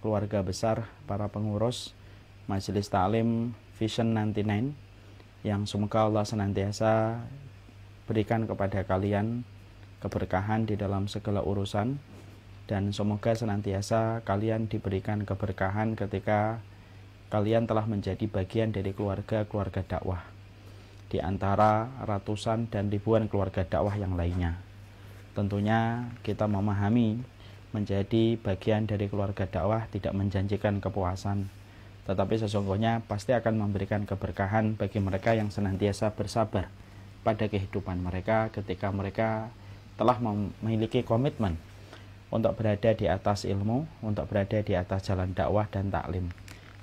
keluarga besar para pengurus Majelis Taklim Vision 99 yang semoga Allah senantiasa berikan kepada kalian keberkahan di dalam segala urusan, dan semoga senantiasa kalian diberikan keberkahan ketika kalian telah menjadi bagian dari keluarga-keluarga dakwah di antara ratusan dan ribuan keluarga dakwah yang lainnya. Tentunya kita memahami menjadi bagian dari keluarga dakwah tidak menjanjikan kepuasan, tetapi sesungguhnya pasti akan memberikan keberkahan bagi mereka yang senantiasa bersabar pada kehidupan mereka ketika mereka telah memiliki komitmen untuk berada di atas ilmu, untuk berada di atas jalan dakwah dan taklim.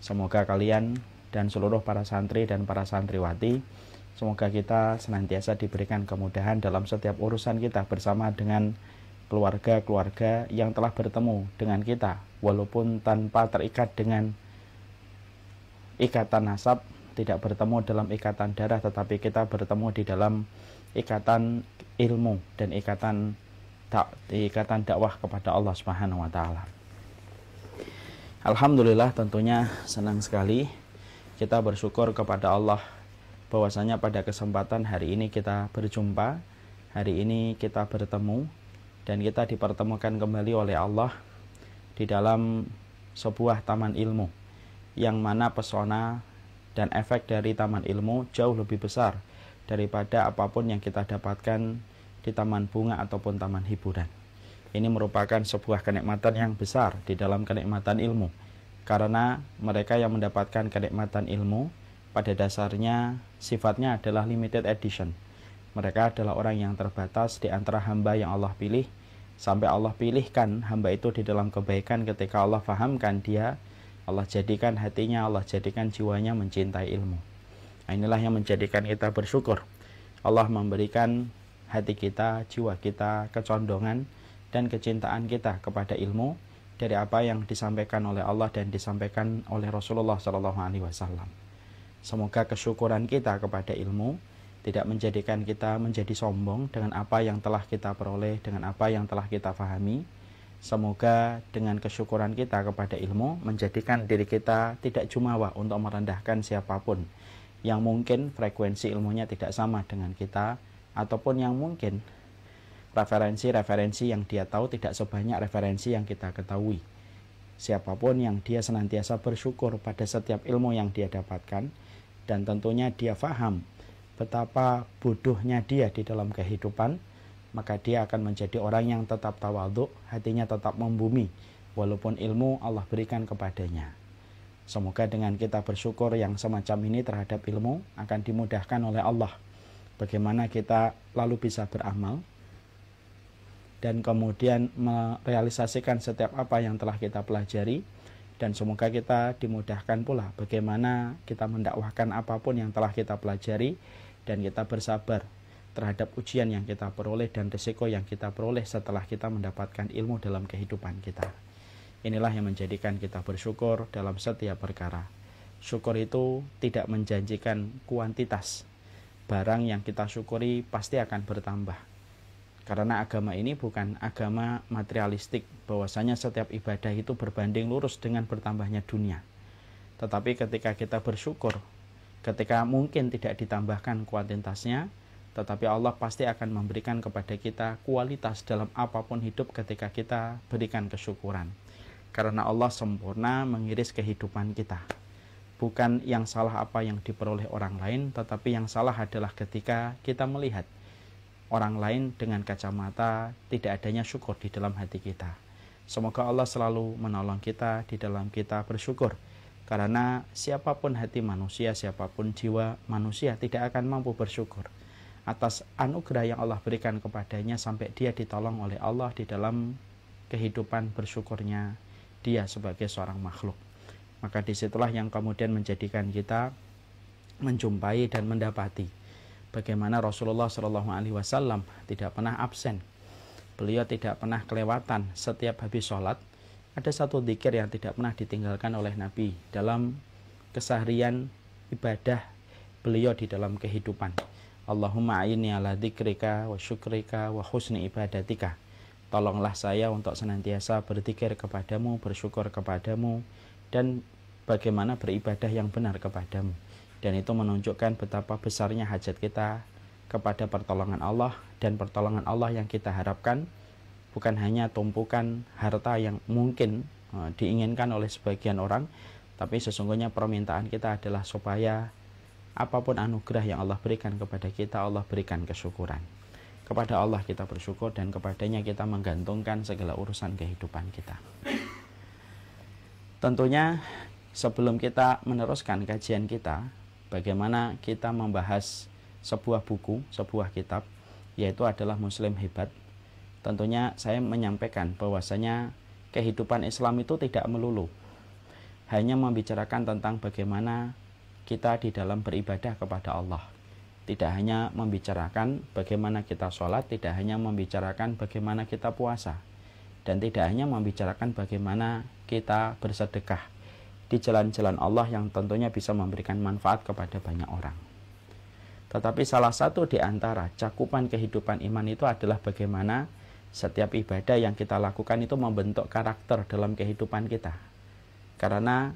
Semoga kalian dan seluruh para santri dan para santriwati, semoga kita senantiasa diberikan kemudahan dalam setiap urusan kita bersama dengan keluarga-keluarga yang telah bertemu dengan kita, walaupun tanpa terikat dengan ikatan nasab, tidak bertemu dalam ikatan darah, tetapi kita bertemu di dalam ikatan ilmu dan ikatan dakwah kepada Allah Subhanahu wa taala. Alhamdulillah, tentunya senang sekali kita bersyukur kepada Allah bahwasanya pada kesempatan hari ini kita berjumpa, hari ini kita bertemu, dan kita dipertemukan kembali oleh Allah di dalam sebuah taman ilmu yang mana pesona dan efek dari taman ilmu jauh lebih besar daripada apapun yang kita dapatkan di taman bunga ataupun taman hiburan. Ini merupakan sebuah kenikmatan yang besar di dalam kenikmatan ilmu, karena mereka yang mendapatkan kenikmatan ilmu pada dasarnya sifatnya adalah limited edition. Mereka adalah orang yang terbatas di antara hamba yang Allah pilih, sampai Allah pilihkan hamba itu di dalam kebaikan ketika Allah fahamkan dia, Allah jadikan hatinya, Allah jadikan jiwanya mencintai ilmu. Nah, inilah yang menjadikan kita bersyukur. Allah memberikan hati kita, jiwa kita, kecondongan dan kecintaan kita kepada ilmu dari apa yang disampaikan oleh Allah dan disampaikan oleh Rasulullah SAW. Semoga kesyukuran kita kepada ilmu tidak menjadikan kita menjadi sombong dengan apa yang telah kita peroleh, dengan apa yang telah kita fahami. Semoga dengan kesyukuran kita kepada ilmu menjadikan diri kita tidak jumawa untuk merendahkan siapapun yang mungkin frekuensi ilmunya tidak sama dengan kita, ataupun yang mungkin referensi-referensi yang dia tahu tidak sebanyak referensi yang kita ketahui. Siapapun yang dia senantiasa bersyukur pada setiap ilmu yang dia dapatkan, dan tentunya dia faham betapa bodohnya dia di dalam kehidupan, maka dia akan menjadi orang yang tetap tawadhu, hatinya tetap membumi walaupun ilmu Allah berikan kepadanya. Semoga dengan kita bersyukur yang semacam ini terhadap ilmu akan dimudahkan oleh Allah bagaimana kita lalu bisa beramal dan kemudian merealisasikan setiap apa yang telah kita pelajari. Dan semoga kita dimudahkan pula bagaimana kita mendakwahkan apapun yang telah kita pelajari, dan kita bersabar terhadap ujian yang kita peroleh dan risiko yang kita peroleh setelah kita mendapatkan ilmu dalam kehidupan kita. Inilah yang menjadikan kita bersyukur dalam setiap perkara. Syukur itu tidak menjanjikan kuantitas. Barang yang kita syukuri pasti akan bertambah. Karena agama ini bukan agama materialistik, bahwasanya setiap ibadah itu berbanding lurus dengan bertambahnya dunia. Tetapi ketika kita bersyukur, ketika mungkin tidak ditambahkan kuantitasnya, tetapi Allah pasti akan memberikan kepada kita kualitas dalam apapun hidup ketika kita berikan kesyukuran. Karena Allah sempurna mengiris kehidupan kita. Bukan yang salah apa yang diperoleh orang lain, tetapi yang salah adalah ketika kita melihat orang lain dengan kacamata tidak adanya syukur di dalam hati kita. Semoga Allah selalu menolong kita di dalam kita bersyukur, karena siapapun hati manusia, siapapun jiwa manusia tidak akan mampu bersyukur atas anugerah yang Allah berikan kepadanya sampai dia ditolong oleh Allah di dalam kehidupan bersyukurnya dia sebagai seorang makhluk. Maka disitulah yang kemudian menjadikan kita menjumpai dan mendapati bagaimana Rasulullah SAW tidak pernah absen. Beliau tidak pernah kelewatan setiap habis sholat. Ada satu zikir yang tidak pernah ditinggalkan oleh Nabi dalam keseharian ibadah beliau di dalam kehidupan. Allahumma a'inni ala dzikrika wa syukrika wa husni ibadatika. tolonglah saya untuk senantiasa berzikir kepadamu, bersyukur kepadamu, dan bagaimana beribadah yang benar kepadamu. Dan itu menunjukkan betapa besarnya hajat kita kepada pertolongan Allah, dan pertolongan Allah yang kita harapkan bukan hanya tumpukan harta yang mungkin diinginkan oleh sebagian orang, tapi sesungguhnya permintaan kita adalah supaya apapun anugerah yang Allah berikan kepada kita, Allah berikan kesyukuran. Kepada Allah kita bersyukur, dan kepadanya kita menggantungkan segala urusan kehidupan kita. Tentunya sebelum kita meneruskan kajian kita, bagaimana kita membahas sebuah buku, sebuah kitab, yaitu adalah Muslim Hebat. Tentunya saya menyampaikan bahwasanya kehidupan Islam itu tidak melulu hanya membicarakan tentang bagaimana kita di dalam beribadah kepada Allah. Tidak hanya membicarakan bagaimana kita sholat, tidak hanya membicarakan bagaimana kita puasa, dan tidak hanya membicarakan bagaimana kita bersedekah di jalan-jalan Allah yang tentunya bisa memberikan manfaat kepada banyak orang. Tetapi salah satu di antara cakupan kehidupan iman itu adalah bagaimana setiap ibadah yang kita lakukan itu membentuk karakter dalam kehidupan kita. Karena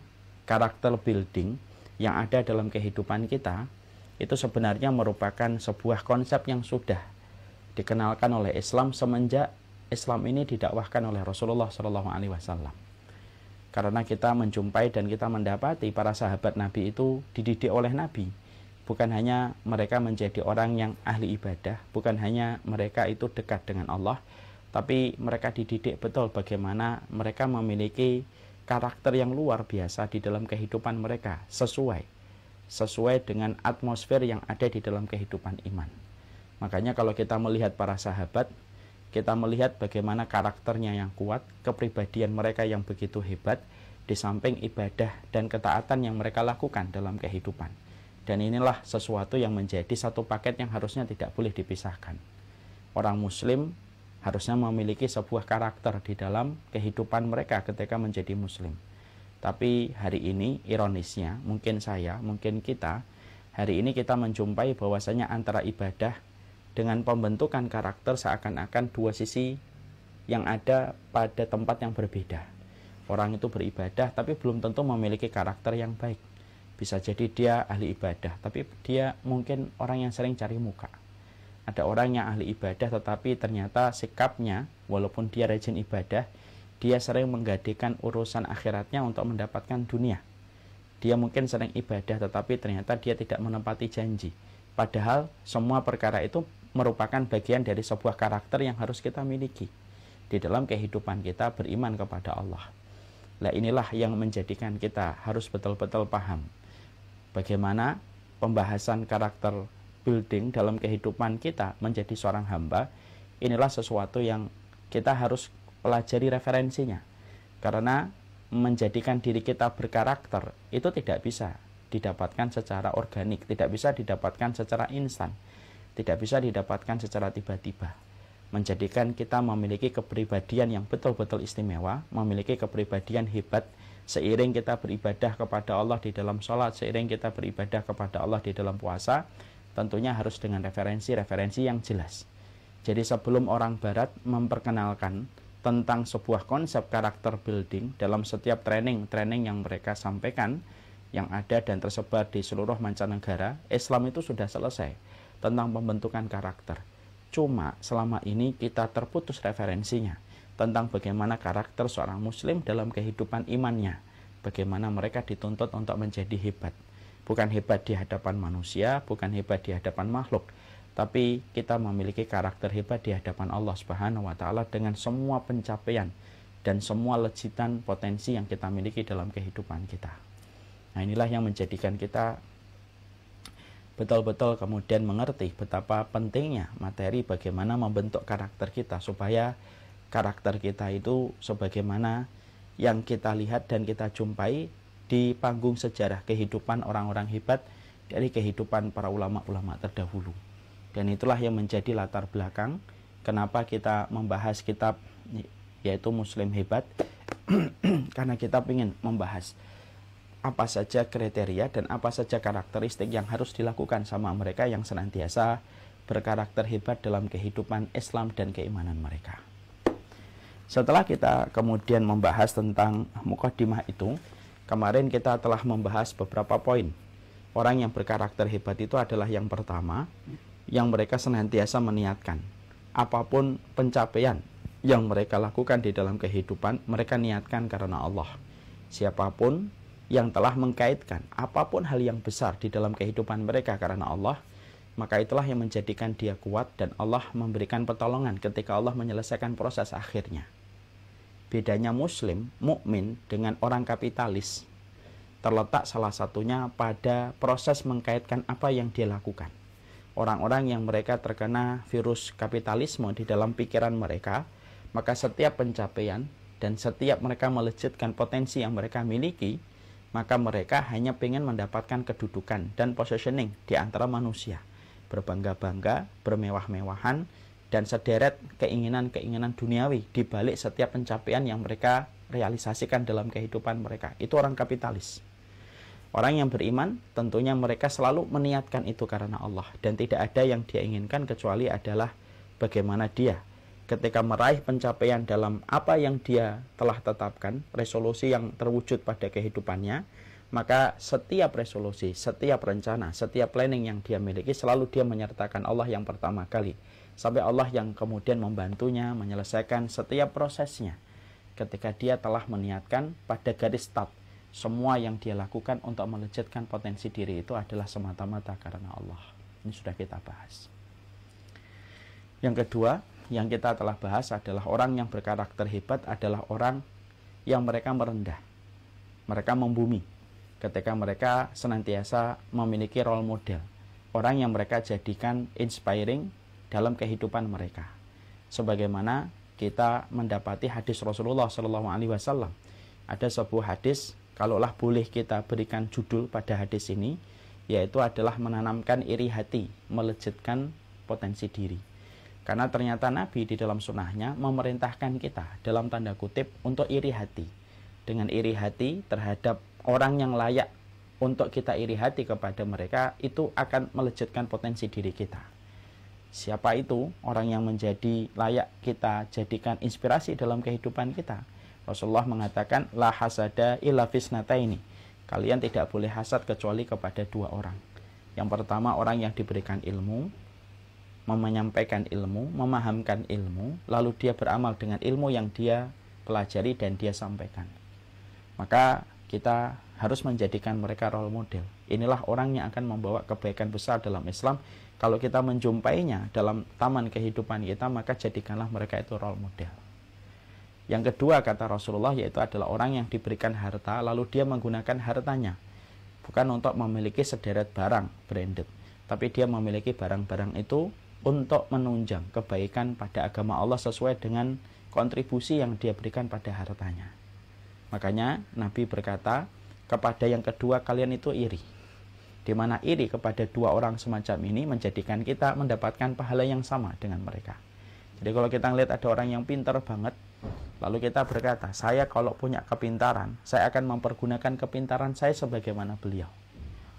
karakter building yang ada dalam kehidupan kita itu sebenarnya merupakan sebuah konsep yang sudah dikenalkan oleh Islam semenjak Islam ini didakwahkan oleh Rasulullah SAW. Karena kita menjumpai dan kita mendapati para sahabat Nabi itu dididik oleh Nabi. Bukan hanya mereka menjadi orang yang ahli ibadah, bukan hanya mereka itu dekat dengan Allah, tapi mereka dididik betul bagaimana mereka memiliki karakter yang luar biasa di dalam kehidupan mereka, sesuai dengan atmosfer yang ada di dalam kehidupan iman. Makanya kalau kita melihat para sahabat, kita melihat bagaimana karakternya yang kuat, kepribadian mereka yang begitu hebat, di samping ibadah dan ketaatan yang mereka lakukan dalam kehidupan. Dan inilah sesuatu yang menjadi satu paket yang harusnya tidak boleh dipisahkan. Orang muslim harusnya memiliki sebuah karakter di dalam kehidupan mereka ketika menjadi muslim. Tapi hari ini ironisnya, mungkin saya, mungkin kita, hari ini kita menjumpai bahwasanya antara ibadah dengan pembentukan karakter seakan-akan dua sisi yang ada pada tempat yang berbeda. Orang itu beribadah tapi belum tentu memiliki karakter yang baik. Bisa jadi dia ahli ibadah, tapi dia mungkin orang yang sering cari muka. Ada orang yang ahli ibadah tetapi ternyata sikapnya, walaupun dia rajin ibadah, dia sering menggadekan urusan akhiratnya untuk mendapatkan dunia. Dia mungkin sering ibadah tetapi ternyata dia tidak menepati janji. Padahal semua perkara itu merupakan bagian dari sebuah karakter yang harus kita miliki di dalam kehidupan kita beriman kepada Allah. Nah, inilah yang menjadikan kita harus betul-betul paham bagaimana pembahasan karakter building dalam kehidupan kita menjadi seorang hamba. Inilah sesuatu yang kita harus pelajari referensinya, karena menjadikan diri kita berkarakter itu tidak bisa didapatkan secara organik, tidak bisa didapatkan secara instan, tidak bisa didapatkan secara tiba-tiba. Menjadikan kita memiliki kepribadian yang betul-betul istimewa, memiliki kepribadian hebat, seiring kita beribadah kepada Allah di dalam sholat, seiring kita beribadah kepada Allah di dalam puasa, tentunya harus dengan referensi-referensi yang jelas. Jadi sebelum orang barat memperkenalkan tentang sebuah konsep karakter building dalam setiap training yang mereka sampaikan, yang ada dan tersebar di seluruh mancanegara, Islam itu sudah selesai tentang pembentukan karakter. Cuma selama ini kita terputus referensinya tentang bagaimana karakter seorang muslim dalam kehidupan imannya, bagaimana mereka dituntut untuk menjadi hebat. Bukan hebat di hadapan manusia, bukan hebat di hadapan makhluk, tapi kita memiliki karakter hebat di hadapan Allah Subhanahu wa Ta'ala dengan semua pencapaian dan semua lejitan potensi yang kita miliki dalam kehidupan kita. Nah, inilah yang menjadikan kita betul-betul kemudian mengerti betapa pentingnya materi bagaimana membentuk karakter kita, supaya karakter kita itu sebagaimana yang kita lihat dan kita jumpai di panggung sejarah kehidupan orang-orang hebat dari kehidupan para ulama-ulama terdahulu. Dan itulah yang menjadi latar belakang kenapa kita membahas kitab yaitu Muslim Hebat. Karena kita ingin membahas apa saja kriteria dan apa saja karakteristik yang harus dilakukan sama mereka yang senantiasa berkarakter hebat dalam kehidupan Islam dan keimanan mereka. Setelah kita kemudian membahas tentang mukaddimah itu, kemarin kita telah membahas beberapa poin. Orang yang berkarakter hebat itu adalah yang pertama, yang mereka senantiasa meniatkan apapun pencapaian yang mereka lakukan di dalam kehidupan, mereka niatkan karena Allah. Siapapun yang telah mengkaitkan apapun hal yang besar di dalam kehidupan mereka karena Allah, maka itulah yang menjadikan dia kuat dan Allah memberikan pertolongan ketika Allah menyelesaikan proses akhirnya. Bedanya muslim, mukmin dengan orang kapitalis terletak salah satunya pada proses mengkaitkan apa yang dia lakukan. Orang-orang yang mereka terkena virus kapitalisme di dalam pikiran mereka, maka setiap pencapaian dan setiap mereka melejitkan potensi yang mereka miliki, maka mereka hanya ingin mendapatkan kedudukan dan positioning di antara manusia, berbangga-bangga, bermewah-mewahan, dan sederet keinginan-keinginan duniawi di balik setiap pencapaian yang mereka realisasikan dalam kehidupan mereka. Itu orang kapitalis. Orang yang beriman tentunya mereka selalu meniatkan itu karena Allah, dan tidak ada yang dia inginkan kecuali adalah bagaimana dia ketika meraih pencapaian dalam apa yang dia telah tetapkan, resolusi yang terwujud pada kehidupannya, maka setiap resolusi, setiap rencana, setiap planning yang dia miliki selalu dia menyertakan Allah yang pertama kali, sampai Allah yang kemudian membantunya menyelesaikan setiap prosesnya ketika dia telah meniatkan pada garis start. Semua yang dia lakukan untuk melejitkan potensi diri itu adalah semata-mata karena Allah. Ini sudah kita bahas. Yang kedua yang kita telah bahas adalah orang yang berkarakter hebat adalah orang yang mereka merendah, mereka membumi ketika mereka senantiasa memiliki role model, orang yang mereka jadikan inspiring dalam kehidupan mereka. Sebagaimana kita mendapati hadis Rasulullah SAW, ada sebuah hadis, kalaulah boleh kita berikan judul pada hadis ini, yaitu adalah menanamkan iri hati, melejitkan potensi diri. Karena ternyata Nabi di dalam sunnahnya memerintahkan kita dalam tanda kutip untuk iri hati. Dengan iri hati terhadap orang yang layak untuk kita iri hati kepada mereka, itu akan melejitkan potensi diri kita. Siapa itu orang yang menjadi layak kita jadikan inspirasi dalam kehidupan kita? Rasulullah mengatakan, la hasada illa fisnataini. Kalian tidak boleh hasad kecuali kepada dua orang. Yang pertama, orang yang diberikan ilmu, menyampaikan ilmu, memahamkan ilmu, lalu dia beramal dengan ilmu yang dia pelajari dan dia sampaikan. Maka kita harus menjadikan mereka role model. Inilah orang yang akan membawa kebaikan besar dalam Islam. Kalau kita menjumpainya dalam taman kehidupan kita, maka jadikanlah mereka itu role model. Yang kedua kata Rasulullah, yaitu adalah orang yang diberikan harta, lalu dia menggunakan hartanya bukan untuk memiliki sederet barang branded, tapi dia memiliki barang-barang itu untuk menunjang kebaikan pada agama Allah sesuai dengan kontribusi yang dia berikan pada hartanya. Makanya Nabi berkata, kepada yang kedua kalian itu iri. Di mana iri kepada dua orang semacam ini menjadikan kita mendapatkan pahala yang sama dengan mereka. Jadi kalau kita melihat ada orang yang pintar banget, lalu kita berkata, saya kalau punya kepintaran, saya akan mempergunakan kepintaran saya sebagaimana beliau.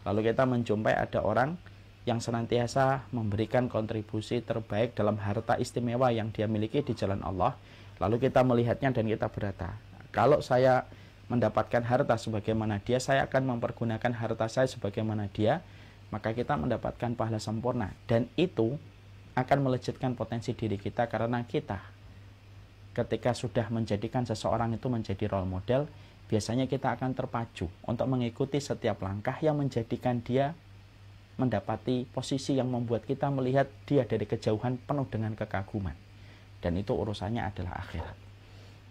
Lalu kita menjumpai ada orang yang senantiasa memberikan kontribusi terbaik dalam harta istimewa yang dia miliki di jalan Allah. Lalu kita melihatnya dan kita berkata, kalau saya mendapatkan harta sebagaimana dia, saya akan mempergunakan harta saya sebagaimana dia, maka kita mendapatkan pahala sempurna. Dan itu akan melejitkan potensi diri kita, karena kita ketika sudah menjadikan seseorang itu menjadi role model, biasanya kita akan terpacu untuk mengikuti setiap langkah yang menjadikan dia mendapati posisi yang membuat kita melihat dia dari kejauhan penuh dengan kekaguman. Dan itu urusannya adalah akhirat.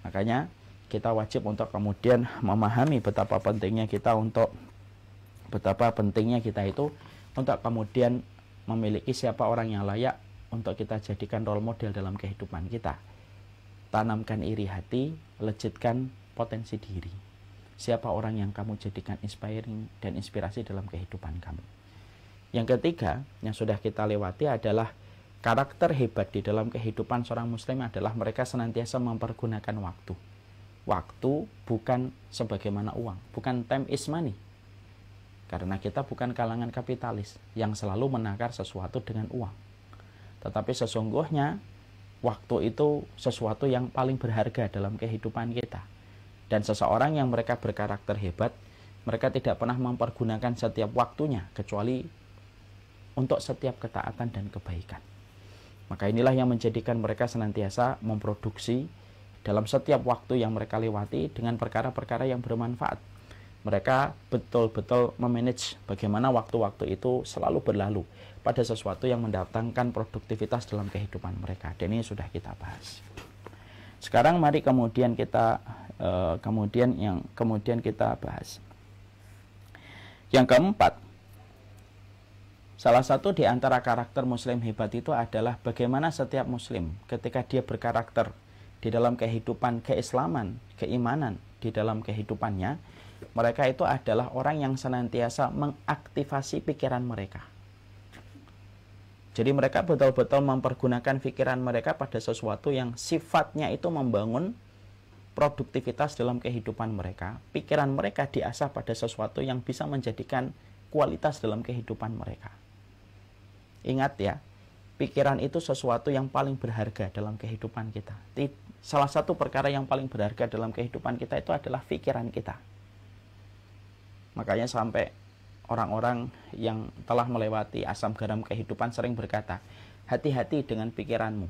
Makanya kita wajib untuk kemudian memahami betapa pentingnya kita itu untuk kemudian memiliki siapa orang yang layak untuk kita jadikan role model dalam kehidupan kita. Tanamkan iri hati, lejitkan potensi diri. Siapa orang yang kamu jadikan inspiring dan inspirasi dalam kehidupan kamu. Yang ketiga yang sudah kita lewati adalah karakter hebat di dalam kehidupan seorang muslim adalah mereka senantiasa mempergunakan waktu. Waktu bukan sebagaimana uang, bukan time is money. Karena kita bukan kalangan kapitalis yang selalu menakar sesuatu dengan uang. Tetapi sesungguhnya waktu itu sesuatu yang paling berharga dalam kehidupan kita. Dan seseorang yang mereka berkarakter hebat, mereka tidak pernah mempergunakan setiap waktunya kecuali untuk setiap ketaatan dan kebaikan. Maka inilah yang menjadikan mereka senantiasa memproduksi dalam setiap waktu yang mereka lewati dengan perkara-perkara yang bermanfaat. Mereka betul-betul memanage bagaimana waktu-waktu itu selalu berlalu pada sesuatu yang mendatangkan produktivitas dalam kehidupan mereka. Dan ini sudah kita bahas. Sekarang mari kemudian kita bahas. Yang keempat, salah satu di antara karakter muslim hebat itu adalah bagaimana setiap muslim ketika dia berkarakter di dalam kehidupan keislaman, keimanan di dalam kehidupannya, mereka itu adalah orang yang senantiasa mengaktifasi pikiran mereka. Jadi mereka betul-betul mempergunakan pikiran mereka pada sesuatu yang sifatnya itu membangun produktivitas dalam kehidupan mereka. Pikiran mereka diasah pada sesuatu yang bisa menjadikan kualitas dalam kehidupan mereka. Ingat ya, pikiran itu sesuatu yang paling berharga dalam kehidupan kita. Salah satu perkara yang paling berharga dalam kehidupan kita itu adalah pikiran kita. Makanya sampai orang-orang yang telah melewati asam garam kehidupan sering berkata, hati-hati dengan pikiranmu.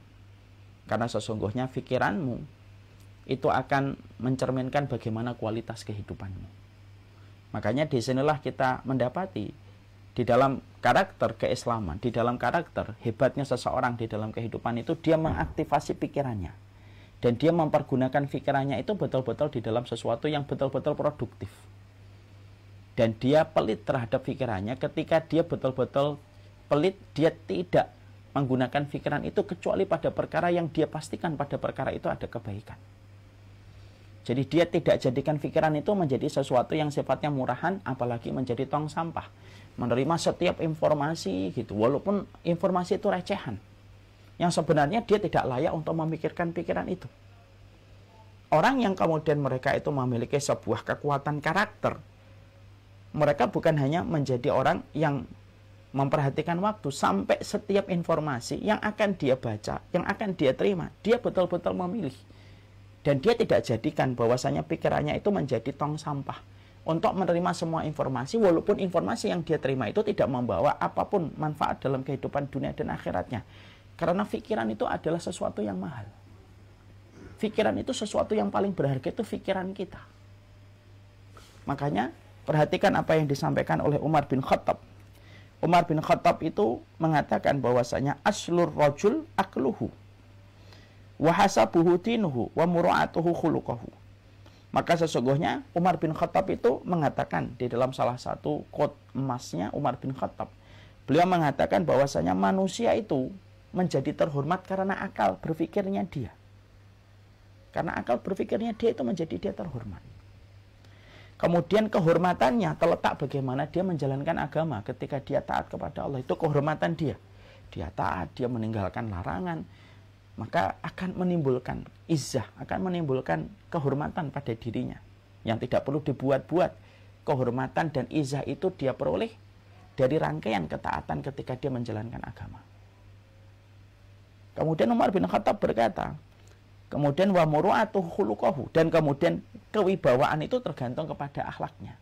Karena sesungguhnya pikiranmu itu akan mencerminkan bagaimana kualitas kehidupanmu. Makanya disinilah kita mendapati di dalam karakter keislaman, di dalam karakter hebatnya seseorang di dalam kehidupan itu, dia mengaktifasi pikirannya. Dan dia mempergunakan pikirannya itu betul-betul di dalam sesuatu yang betul-betul produktif. Dan dia pelit terhadap pikirannya. Ketika dia betul-betul pelit, dia tidak menggunakan pikiran itu kecuali pada perkara yang dia pastikan pada perkara itu ada kebaikan. Jadi dia tidak jadikan pikiran itu menjadi sesuatu yang sifatnya murahan, apalagi menjadi tong sampah. Menerima setiap informasi gitu, walaupun informasi itu recehan, yang sebenarnya dia tidak layak untuk memikirkan pikiran itu. Orang yang kemudian mereka itu memiliki sebuah kekuatan karakter, mereka bukan hanya menjadi orang yang memperhatikan waktu, sampai setiap informasi yang akan dia baca, yang akan dia terima, dia betul-betul memilih. Dan dia tidak jadikan bahwasanya pikirannya itu menjadi tong sampah untuk menerima semua informasi, walaupun informasi yang dia terima itu tidak membawa apapun manfaat dalam kehidupan dunia dan akhiratnya. Karena pikiran itu adalah sesuatu yang mahal. Pikiran itu sesuatu yang paling berharga, itu pikiran kita. Makanya perhatikan apa yang disampaikan oleh Umar bin Khattab. Umar bin Khattab itu mengatakan bahwasanya aslur rajul akluhu wa hasabuhu dinuhu wa mura'atuhu khuluquhu. Maka sesungguhnya Umar bin Khattab itu mengatakan di dalam salah satu quote emasnya Umar bin Khattab, beliau mengatakan bahwasanya manusia itu menjadi terhormat karena akal berpikirnya dia. Karena akal berpikirnya dia itu menjadi dia terhormat. Kemudian kehormatannya terletak bagaimana dia menjalankan agama ketika dia taat kepada Allah. Itu kehormatan dia. Dia taat, dia meninggalkan larangan. Maka akan menimbulkan izzah, akan menimbulkan kehormatan pada dirinya. Yang tidak perlu dibuat-buat. Kehormatan dan izzah itu dia peroleh dari rangkaian ketaatan ketika dia menjalankan agama. Kemudian Umar bin Khattab berkata, kemudian wa muru'atuhu khuluquhu, dan kemudian kewibawaan itu tergantung kepada akhlaknya.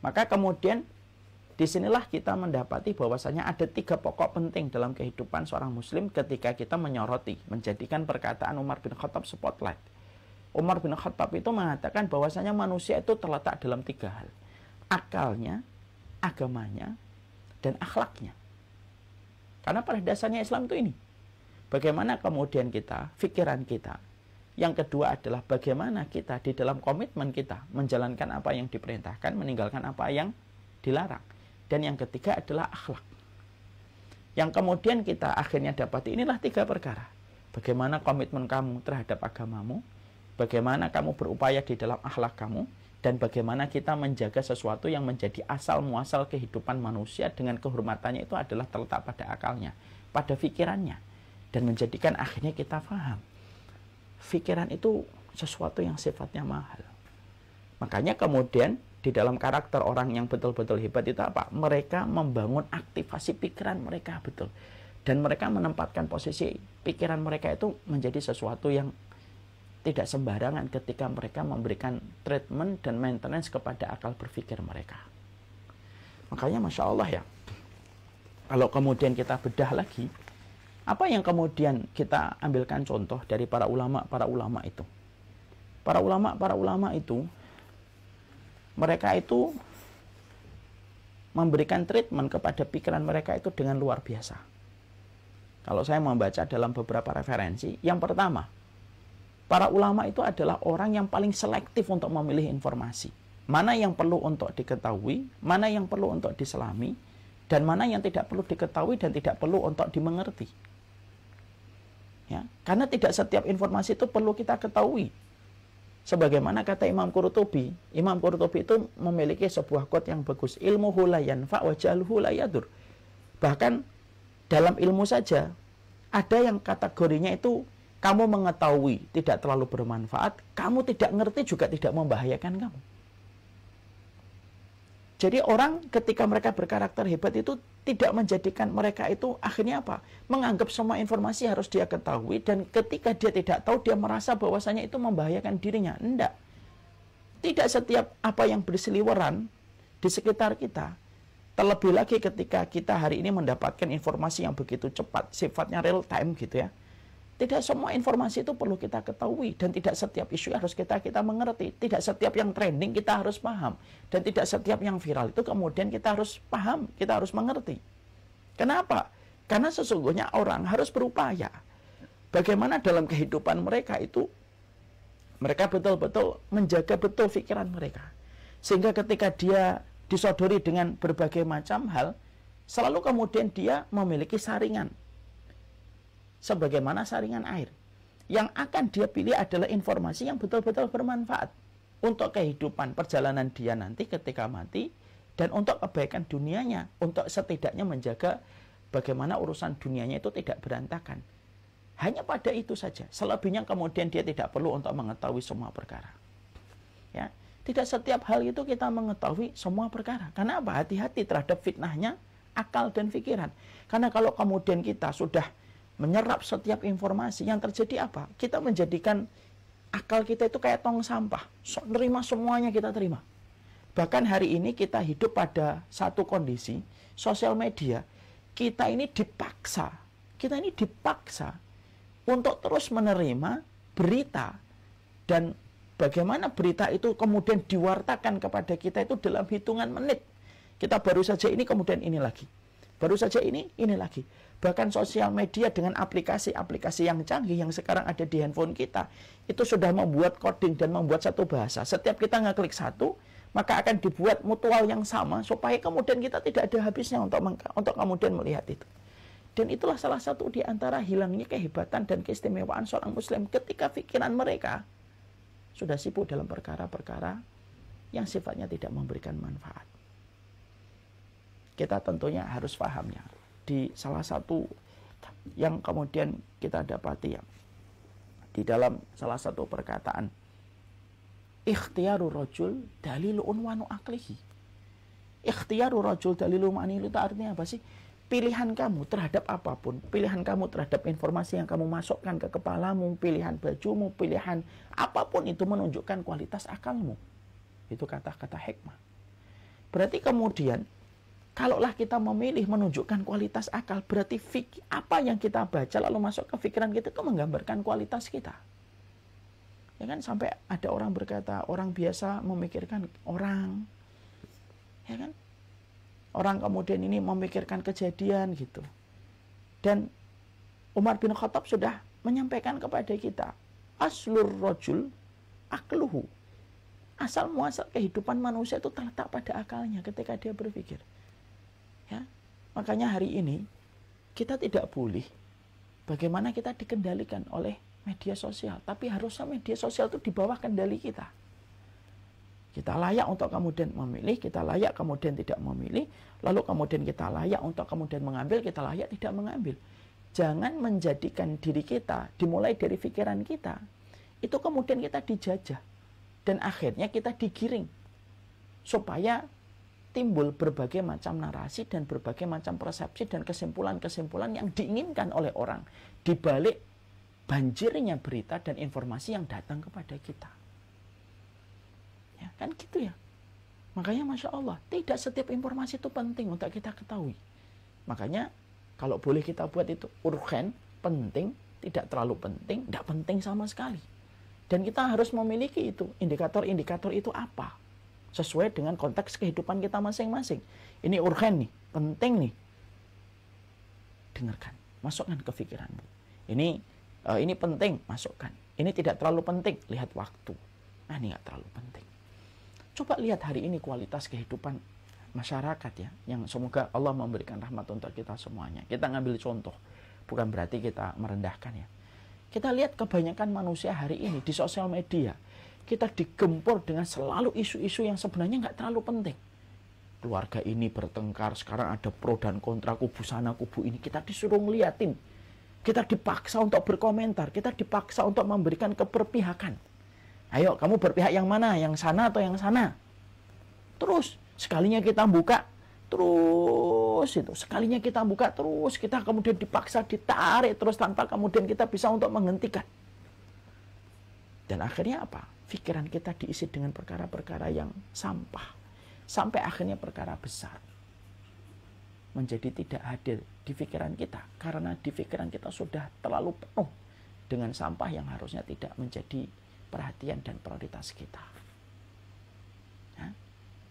Maka kemudian disinilah kita mendapati bahwasanya ada 3 pokok penting dalam kehidupan seorang muslim ketika kita menyoroti, menjadikan perkataan Umar bin Khattab spotlight. Umar bin Khattab itu mengatakan bahwasanya manusia itu terletak dalam 3 hal. Akalnya, agamanya, dan akhlaknya. Karena pada dasarnya Islam itu ini. Bagaimana kemudian kita, pikiran kita. Yang kedua adalah bagaimana kita di dalam komitmen kita menjalankan apa yang diperintahkan, meninggalkan apa yang dilarang. Dan yang ketiga adalah akhlak. Yang kemudian kita akhirnya dapati inilah 3 perkara. Bagaimana komitmen kamu terhadap agamamu, bagaimana kamu berupaya di dalam akhlak kamu, dan bagaimana kita menjaga sesuatu yang menjadi asal muasal kehidupan manusia dengan kehormatannya itu adalah terletak pada akalnya, pada pikirannya. Dan menjadikan akhirnya kita paham, pikiran itu sesuatu yang sifatnya mahal. Makanya kemudian di dalam karakter orang yang betul-betul hebat itu apa? Mereka membangun aktivasi pikiran mereka betul. Dan mereka menempatkan posisi pikiran mereka itu menjadi sesuatu yang tidak sembarangan ketika mereka memberikan treatment dan maintenance kepada akal berpikir mereka. Makanya Masya Allah ya, kalau kemudian kita bedah lagi, apa yang kemudian kita ambilkan contoh dari para ulama itu? Para ulama itu, mereka itu memberikan treatment kepada pikiran mereka itu dengan luar biasa. Kalau saya membaca dalam beberapa referensi, yang pertama, para ulama itu adalah orang yang paling selektif untuk memilih informasi. Mana yang perlu untuk diketahui, mana yang perlu untuk diselami, dan mana yang tidak perlu diketahui dan tidak perlu untuk dimengerti. Ya, karena tidak setiap informasi itu perlu kita ketahui. Sebagaimana kata Imam Qurtubi itu memiliki sebuah quote yang bagus, ilmuhu la yanfa wa jahluhu la yadur. Bahkan dalam ilmu saja ada yang kategorinya itu kamu mengetahui tidak terlalu bermanfaat, kamu tidak ngerti juga tidak membahayakan kamu. Jadi orang ketika mereka berkarakter hebat itu tidak menjadikan mereka itu akhirnya apa? Menganggap semua informasi harus dia ketahui, dan ketika dia tidak tahu dia merasa bahwasanya itu membahayakan dirinya. Enggak. Tidak setiap apa yang berseliweran di sekitar kita. Terlebih lagi ketika kita hari ini mendapatkan informasi yang begitu cepat, sifatnya real time gitu ya. Tidak semua informasi itu perlu kita ketahui, dan tidak setiap isu harus kita mengerti. Tidak setiap yang trending kita harus paham, dan tidak setiap yang viral itu kemudian kita harus paham, kita harus mengerti. Kenapa? Karena sesungguhnya orang harus berupaya bagaimana dalam kehidupan mereka itu mereka betul-betul menjaga betul pikiran mereka, sehingga ketika dia disodori dengan berbagai macam hal, selalu kemudian dia memiliki saringan. Sebagaimana saringan air, yang akan dia pilih adalah informasi yang betul-betul bermanfaat untuk kehidupan perjalanan dia nanti ketika mati, dan untuk kebaikan dunianya, untuk setidaknya menjaga bagaimana urusan dunianya itu tidak berantakan. Hanya pada itu saja. Selebihnya kemudian dia tidak perlu untuk mengetahui semua perkara. Ya, tidak setiap hal itu kita mengetahui semua perkara. Karena apa? Hati-hati terhadap fitnahnya akal dan pikiran. Karena kalau kemudian kita sudah menyerap setiap informasi, yang terjadi apa? Kita menjadikan akal kita itu kayak tong sampah. Nerima semuanya kita terima. Bahkan hari ini kita hidup pada satu kondisi, sosial media, kita ini dipaksa untuk terus menerima berita, dan bagaimana berita itu kemudian diwartakan kepada kita itu dalam hitungan menit. Kita baru saja ini, kemudian ini lagi. Baru saja ini lagi. Bahkan sosial media dengan aplikasi-aplikasi yang canggih yang sekarang ada di handphone kita, itu sudah membuat coding dan membuat satu bahasa. Setiap kita ngeklik satu, maka akan dibuat mutual yang sama, supaya kemudian kita tidak ada habisnya untuk kemudian melihat itu. Dan itulah salah satu di antara hilangnya kehebatan dan keistimewaan seorang muslim ketika pikiran mereka sudah sibuk dalam perkara-perkara yang sifatnya tidak memberikan manfaat. Kita tentunya harus pahamnya. Di salah satu yang kemudian kita dapati ya, di dalam salah satu perkataan, ikhtiyaru rajul dalilu unwanu aklihi. Ikhtiyaru rajul dalilu ma'ani, itu artinya apa sih? Pilihan kamu terhadap apapun, pilihan kamu terhadap informasi yang kamu masukkan ke kepalamu, pilihan bajumu, pilihan apapun itu menunjukkan kualitas akalmu. Itu kata-kata hikmah. Berarti kemudian kalaulah kita memilih menunjukkan kualitas akal, berarti apa yang kita baca lalu masuk ke pikiran kita itu menggambarkan kualitas kita. Ya kan, sampai ada orang berkata, orang biasa memikirkan orang. Ya kan? Orang kemudian ini memikirkan kejadian gitu. Dan Umar bin Khattab sudah menyampaikan kepada kita, aslur rajul akluhu. Asal muasal kehidupan manusia itu terletak pada akalnya ketika dia berpikir. Ya, makanya hari ini kita tidak boleh bagaimana kita dikendalikan oleh media sosial, tapi harusnya media sosial itu di bawah kendali kita. Kita layak untuk kemudian memilih, kita layak kemudian tidak memilih, lalu kemudian kita layak untuk kemudian mengambil, kita layak tidak mengambil. Jangan menjadikan diri kita dimulai dari pikiran kita, itu kemudian kita dijajah, dan akhirnya kita digiring supaya timbul berbagai macam narasi dan berbagai macam persepsi dan kesimpulan-kesimpulan yang diinginkan oleh orang di balik banjirnya berita dan informasi yang datang kepada kita. Ya, kan gitu ya. Makanya Masya Allah, tidak setiap informasi itu penting untuk kita ketahui. Makanya kalau boleh kita buat itu urgen, penting, tidak terlalu penting, tidak penting sama sekali. Dan kita harus memiliki itu, indikator-indikator itu apa? Sesuai dengan konteks kehidupan kita masing-masing. Ini urgen nih, penting nih. Dengarkan, masukkan ke pikiranmu. Ini penting, masukkan. Ini tidak terlalu penting, lihat waktu. Nah, ini nggak terlalu penting. Coba lihat hari ini kualitas kehidupan masyarakat ya, yang semoga Allah memberikan rahmat untuk kita semuanya. Kita ngambil contoh, bukan berarti kita merendahkan ya. Kita lihat kebanyakan manusia hari ini di sosial media, kita digempur dengan selalu isu-isu yang sebenarnya nggak terlalu penting. Keluarga ini bertengkar, sekarang ada pro dan kontra, kubu sana, kubu ini. Kita disuruh ngeliatin. Kita dipaksa untuk berkomentar, kita dipaksa untuk memberikan keberpihakan. Ayo, kamu berpihak yang mana? Yang sana atau yang sana? Terus, sekalinya kita buka, terus itu. Sekalinya kita buka, terus kita kemudian dipaksa, ditarik, terus tanpa kemudian kita bisa untuk menghentikan. Dan akhirnya apa? Pikiran kita diisi dengan perkara-perkara yang sampah. Sampai akhirnya perkara besar menjadi tidak hadir di pikiran kita. Karena di pikiran kita sudah terlalu penuh dengan sampah yang harusnya tidak menjadi perhatian dan prioritas kita. Ya?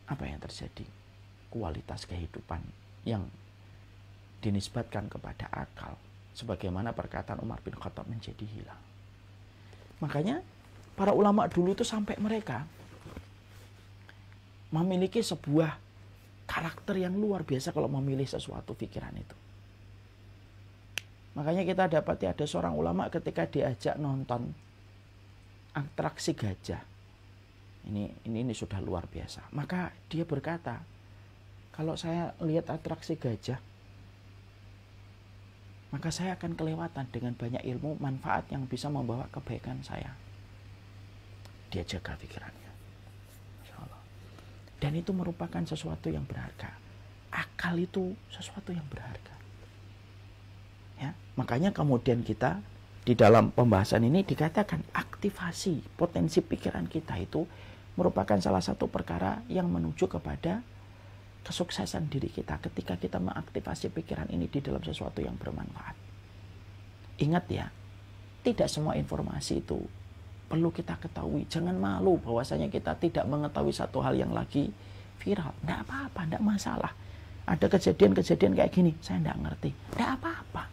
Apa yang terjadi? Kualitas kehidupan yang dinisbatkan kepada akal, sebagaimana perkataan Umar bin Khattab, menjadi hilang. Makanya para ulama dulu itu sampai mereka memiliki sebuah karakter yang luar biasa kalau memilih sesuatu pikiran itu. Makanya kita dapati ada seorang ulama ketika diajak nonton atraksi gajah. Ini sudah luar biasa. Maka dia berkata, kalau saya lihat atraksi gajah, maka saya akan kelewatan dengan banyak ilmu manfaat yang bisa membawa kebaikan saya. Dia jaga pikirannya. Masya Allah. Dan itu merupakan sesuatu yang berharga. Akal itu sesuatu yang berharga. Ya, makanya kemudian kita di dalam pembahasan ini dikatakan aktivasi potensi pikiran kita itu merupakan salah satu perkara yang menuju kepada kesuksesan diri kita ketika kita mengaktifasi pikiran ini di dalam sesuatu yang bermanfaat. Ingat ya, tidak semua informasi itu perlu kita ketahui. Jangan malu bahwasanya kita tidak mengetahui satu hal yang lagi viral. Tidak apa-apa, tidak masalah. Ada kejadian-kejadian kayak gini, saya tidak ngerti. Tidak apa-apa.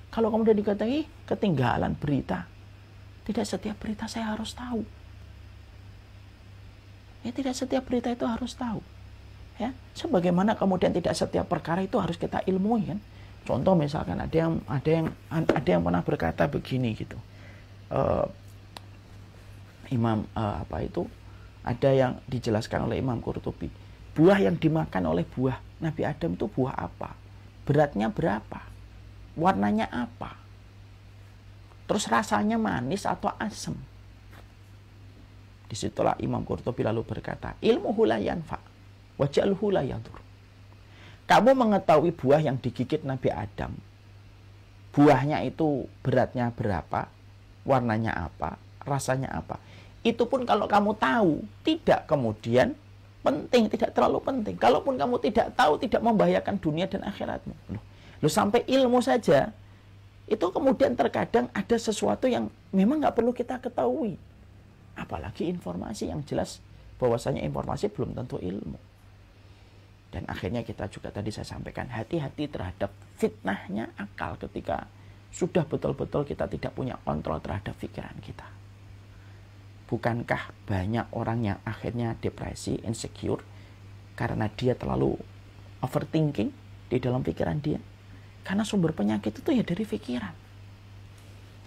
Kalau kemudian dikatakan ketinggalan berita, tidak setiap berita saya harus tahu. Ya, tidak setiap berita itu harus tahu. Ya, sebagaimana kemudian tidak setiap perkara itu harus kita ilmui kan. Contoh misalkan ada yang pernah berkata begini gitu. Ada yang dijelaskan oleh Imam Qurtubi. Buah yang dimakan oleh buah Nabi Adam itu buah apa? Beratnya berapa? Warnanya apa? Terus rasanya manis atau asam? Disitulah Imam Qurtubi lalu berkata, ilmuhu la yanfa wa jalhu la yadur. Kamu mengetahui buah yang digigit Nabi Adam, buahnya itu beratnya berapa, warnanya apa, rasanya apa. Itu pun kalau kamu tahu, tidak kemudian penting, tidak terlalu penting. Kalaupun kamu tidak tahu, tidak membahayakan dunia dan akhiratmu. Loh, sampai ilmu saja itu kemudian terkadang ada sesuatu yang memang nggak perlu kita ketahui, apalagi informasi yang jelas bahwasanya informasi belum tentu ilmu. Dan akhirnya kita juga tadi saya sampaikan, hati-hati terhadap fitnahnya akal ketika sudah betul-betul kita tidak punya kontrol terhadap pikiran kita. Bukankah banyak orang yang akhirnya depresi, insecure karena dia terlalu overthinking di dalam pikiran dia? Karena sumber penyakit itu ya dari pikiran.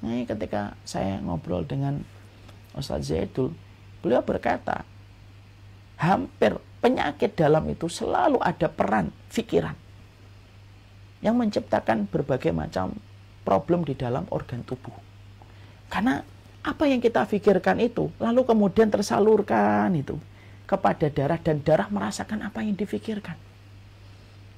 Nah, ketika saya ngobrol dengan Ustaz Zaidul, beliau berkata, hampir penyakit dalam itu selalu ada peran pikiran yang menciptakan berbagai macam problem di dalam organ tubuh. Karena apa yang kita pikirkan itu lalu kemudian tersalurkan itu kepada darah dan darah merasakan apa yang difikirkan.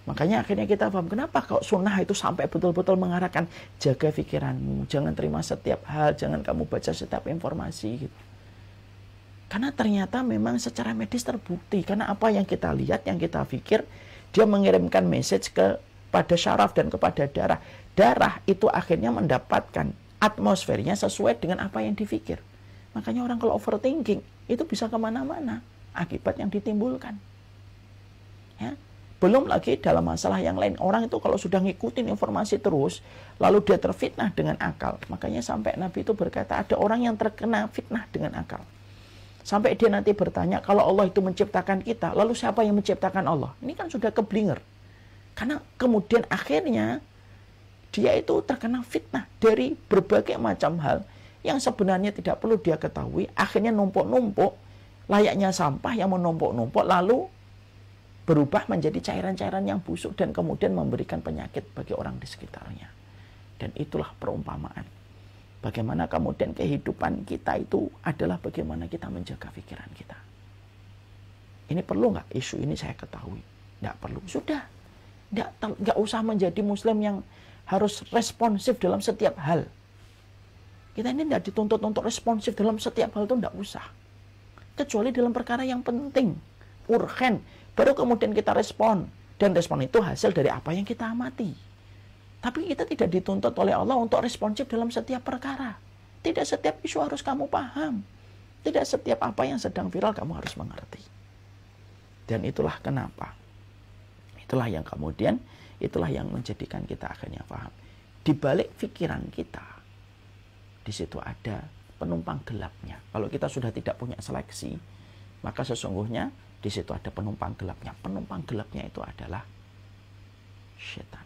Makanya akhirnya kita paham kenapa kok sunnah itu sampai betul-betul mengarahkan jaga pikiranmu, jangan terima setiap hal, jangan kamu baca setiap informasi gitu. Karena ternyata memang secara medis terbukti, karena apa yang kita lihat, yang kita pikir, dia mengirimkan message kepada syaraf dan kepada darah. Darah itu akhirnya mendapatkan atmosfernya sesuai dengan apa yang dipikir. Makanya orang kalau overthinking itu bisa kemana-mana akibat yang ditimbulkan. Ya. Belum lagi dalam masalah yang lain. Orang itu kalau sudah ngikutin informasi terus, lalu dia terfitnah dengan akal. Makanya sampai Nabi itu berkata, ada orang yang terkena fitnah dengan akal. Sampai dia nanti bertanya, kalau Allah itu menciptakan kita, lalu siapa yang menciptakan Allah? Ini kan sudah keblinger. Karena kemudian akhirnya, dia itu terkena fitnah dari berbagai macam hal yang sebenarnya tidak perlu dia ketahui. Akhirnya numpuk-numpuk, layaknya sampah yang menumpuk-numpuk, lalu berubah menjadi cairan-cairan yang busuk dan kemudian memberikan penyakit bagi orang di sekitarnya. Dan itulah perumpamaan. Bagaimana kemudian kehidupan kita itu adalah bagaimana kita menjaga pikiran kita. Ini perlu nggak isu ini saya ketahui? Nggak perlu. Sudah. Nggak usah menjadi muslim yang harus responsif dalam setiap hal. Kita ini nggak dituntut untuk responsif dalam setiap hal, itu nggak usah. Kecuali dalam perkara yang penting, urgen, baru kemudian kita respon. Dan respon itu hasil dari apa yang kita amati. Tapi kita tidak dituntut oleh Allah untuk responsif dalam setiap perkara. Tidak setiap isu harus kamu paham. Tidak setiap apa yang sedang viral kamu harus mengerti. Dan itulah kenapa. Itulah yang kemudian, itulah yang menjadikan kita akhirnya paham. Di balik pikiran kita, di situ ada penumpang gelapnya. Kalau kita sudah tidak punya seleksi, maka sesungguhnya di situ ada penumpang gelapnya. Penumpang gelapnya itu adalah setan.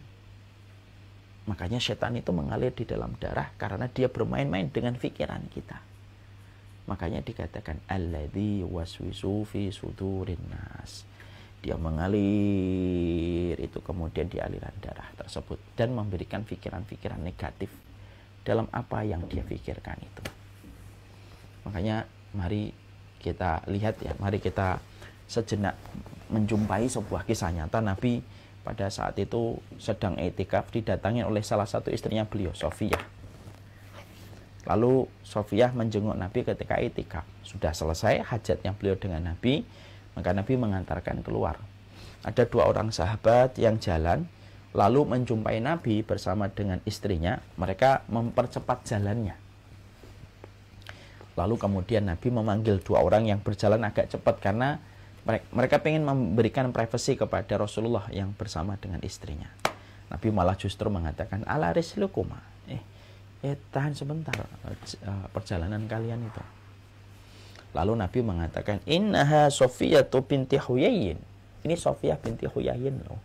Makanya setan itu mengalir di dalam darah karena dia bermain-main dengan pikiran kita. Makanya dikatakan alladzi waswisu fi sudurin nas. Dia mengalir itu kemudian di aliran darah tersebut dan memberikan pikiran-pikiran negatif dalam apa yang dia pikirkan itu. Makanya mari kita lihat ya, mari kita sejenak menjumpai sebuah kisah nyata. Nabi pada saat itu sedang i'tikaf, didatangi oleh salah satu istrinya beliau, Sofiyah. Lalu Sofiyah menjenguk Nabi ketika i'tikaf. Sudah selesai hajatnya beliau dengan Nabi, maka Nabi mengantarkan keluar. Ada dua orang sahabat yang jalan, lalu menjumpai Nabi bersama dengan istrinya. Mereka mempercepat jalannya. Lalu kemudian Nabi memanggil dua orang yang berjalan agak cepat karena mereka ingin memberikan privasi kepada Rasulullah yang bersama dengan istrinya. Nabi malah justru mengatakan, ala rislukuma, tahan sebentar perjalanan kalian itu. Lalu Nabi mengatakan, innaha Sofiyah binti Huyayyin. Ini Sofiyah binti Huyayyin loh.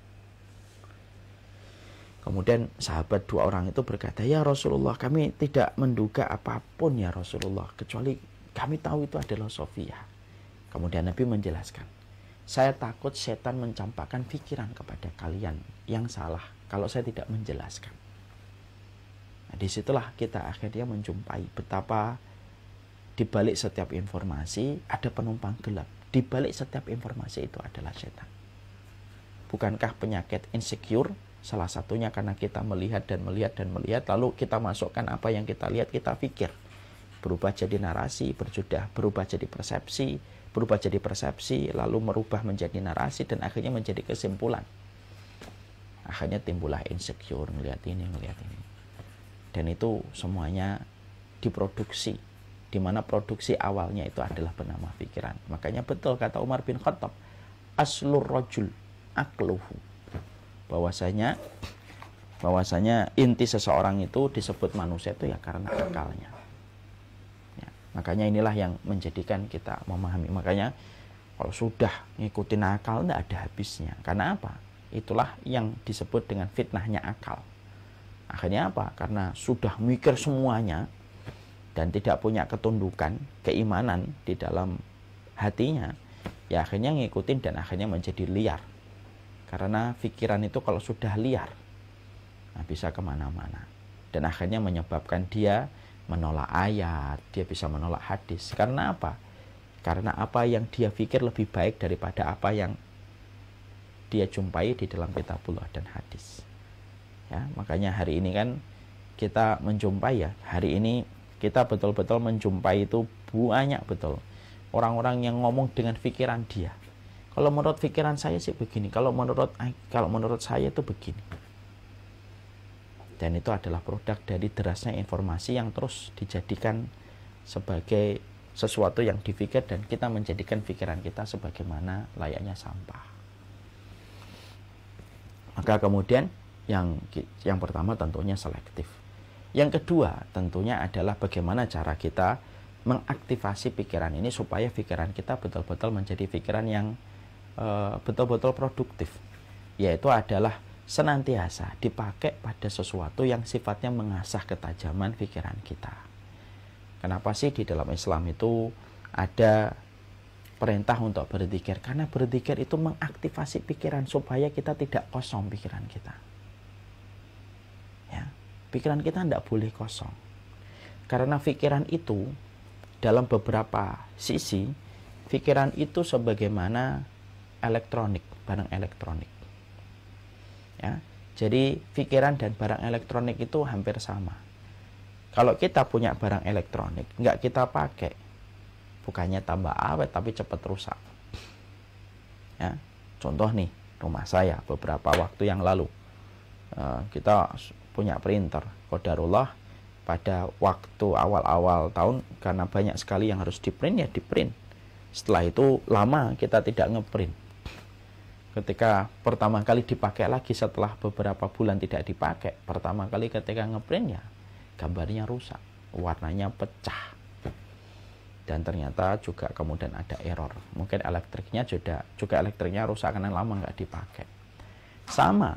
Kemudian sahabat dua orang itu berkata, ya Rasulullah, kami tidak menduga apapun ya Rasulullah, kecuali kami tahu itu adalah Sofiyah. Kemudian Nabi menjelaskan, saya takut setan mencampakkan pikiran kepada kalian yang salah kalau saya tidak menjelaskan. Nah, disitulah kita akhirnya menjumpai betapa di balik setiap informasi ada penumpang gelap. Di balik setiap informasi itu adalah setan. Bukankah penyakit insecure salah satunya karena kita melihat dan melihat dan melihat, lalu kita masukkan apa yang kita lihat, kita pikir. Berubah jadi narasi, berubah jadi persepsi, lalu merubah menjadi narasi, dan akhirnya menjadi kesimpulan. Akhirnya timbullah insecure, ngelihat ini. Dan itu semuanya diproduksi, di mana produksi awalnya itu adalah bernama pikiran. Makanya betul kata Umar bin Khattab, aslur rajul akluhu. Bahwasanya inti seseorang itu disebut manusia itu ya karena akalnya. Makanya inilah yang menjadikan kita memahami. Makanya kalau sudah ngikutin akal tidak ada habisnya. Karena apa? Itulah yang disebut dengan fitnahnya akal. Akhirnya apa? Karena sudah mikir semuanya dan tidak punya ketundukan, keimanan di dalam hatinya, ya akhirnya ngikutin dan akhirnya menjadi liar. Karena pikiran itu kalau sudah liar, nah bisa kemana-mana. Dan akhirnya menyebabkan dia menolak ayat, dia bisa menolak hadis. Karena apa? Karena apa yang dia pikir lebih baik daripada apa yang dia jumpai di dalam kitabullah dan hadis. Ya, makanya hari ini kan kita menjumpai, ya, hari ini kita betul-betul menjumpai itu banyak betul orang-orang yang ngomong dengan pikiran dia. Kalau menurut pikiran saya sih begini, kalau menurut saya itu begini. Dan itu adalah produk dari derasnya informasi yang terus dijadikan sebagai sesuatu yang dipikir, dan kita menjadikan pikiran kita sebagaimana layaknya sampah. Maka kemudian yang pertama tentunya selektif. Yang kedua tentunya adalah bagaimana cara kita mengaktifasi pikiran ini supaya pikiran kita betul-betul menjadi pikiran yang betul-betul produktif, yaitu adalah senantiasa dipakai pada sesuatu yang sifatnya mengasah ketajaman pikiran kita. Kenapa sih di dalam Islam itu ada perintah untuk berzikir? Karena berzikir itu mengaktifasi pikiran supaya kita tidak kosong pikiran kita. Ya, pikiran kita tidak boleh kosong. Karena pikiran itu dalam beberapa sisi, pikiran itu sebagaimana elektronik, barang elektronik. Ya, jadi pikiran dan barang elektronik itu hampir sama. Kalau kita punya barang elektronik, nggak kita pakai, bukannya tambah awet tapi cepat rusak. Ya, contoh nih, rumah saya beberapa waktu yang lalu, kita punya printer, qadarullah pada waktu awal-awal tahun, karena banyak sekali yang harus di-print, ya di-print. Setelah itu lama kita tidak nge-print. Ketika pertama kali dipakai lagi setelah beberapa bulan tidak dipakai, pertama kali ketika nge-print, ya gambarnya rusak, warnanya pecah, dan ternyata juga kemudian ada error. Mungkin elektriknya juga elektriknya rusak karena lama nggak dipakai. Sama,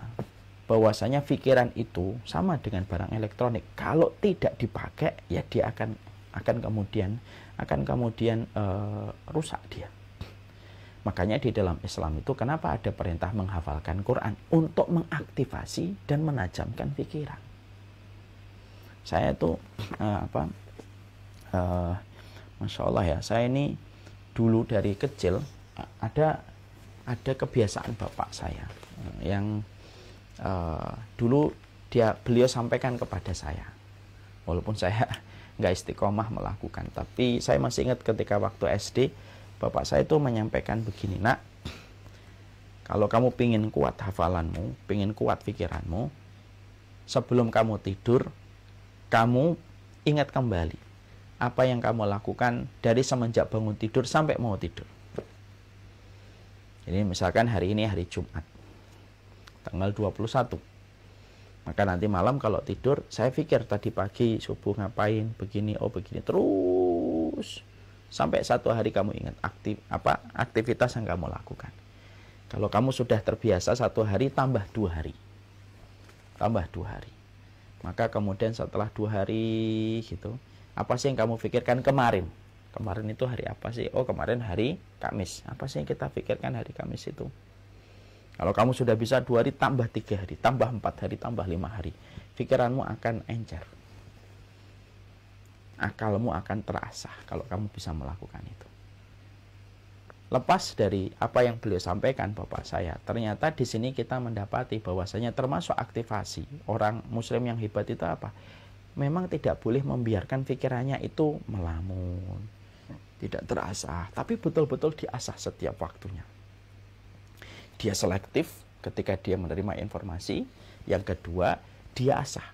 bahwasanya pikiran itu sama dengan barang elektronik. Kalau tidak dipakai, ya dia akan kemudian rusak dia. Makanya di dalam Islam itu kenapa ada perintah menghafalkan Quran? Untuk mengaktifasi dan menajamkan pikiran. Saya itu Masya Allah ya, saya ini dulu dari kecil ada kebiasaan bapak saya yang dulu beliau sampaikan kepada saya, walaupun saya nggak istiqomah melakukan, tapi saya masih ingat ketika waktu SD bapak saya itu menyampaikan begini, nak, kalau kamu pingin kuat hafalanmu, pingin kuat pikiranmu, sebelum kamu tidur, kamu ingat kembali apa yang kamu lakukan dari semenjak bangun tidur sampai mau tidur. Jadi misalkan hari ini hari Jumat, tanggal 21. Maka nanti malam kalau tidur, saya pikir tadi pagi subuh ngapain, begini, begini, terus sampai satu hari kamu ingat aktivitas yang kamu lakukan. Kalau kamu sudah terbiasa satu hari, tambah 2 hari. Tambah 2 hari. Maka kemudian setelah 2 hari gitu, apa sih yang kamu pikirkan kemarin? Kemarin itu hari apa sih? Oh, kemarin hari Kamis. Apa sih yang kita pikirkan hari Kamis itu? Kalau kamu sudah bisa 2 hari, tambah 3 hari, tambah 4 hari, tambah 5 hari. Pikiranmu akan encer. Akalmu akan terasah kalau kamu bisa melakukan itu. Lepas dari apa yang beliau sampaikan bapak saya, ternyata di sini kita mendapati bahwasanya termasuk aktivasi orang muslim yang hebat itu apa? Memang tidak boleh membiarkan pikirannya itu melamun, tidak terasah, tapi betul-betul diasah setiap waktunya. Dia selektif ketika dia menerima informasi. Yang kedua, dia asah.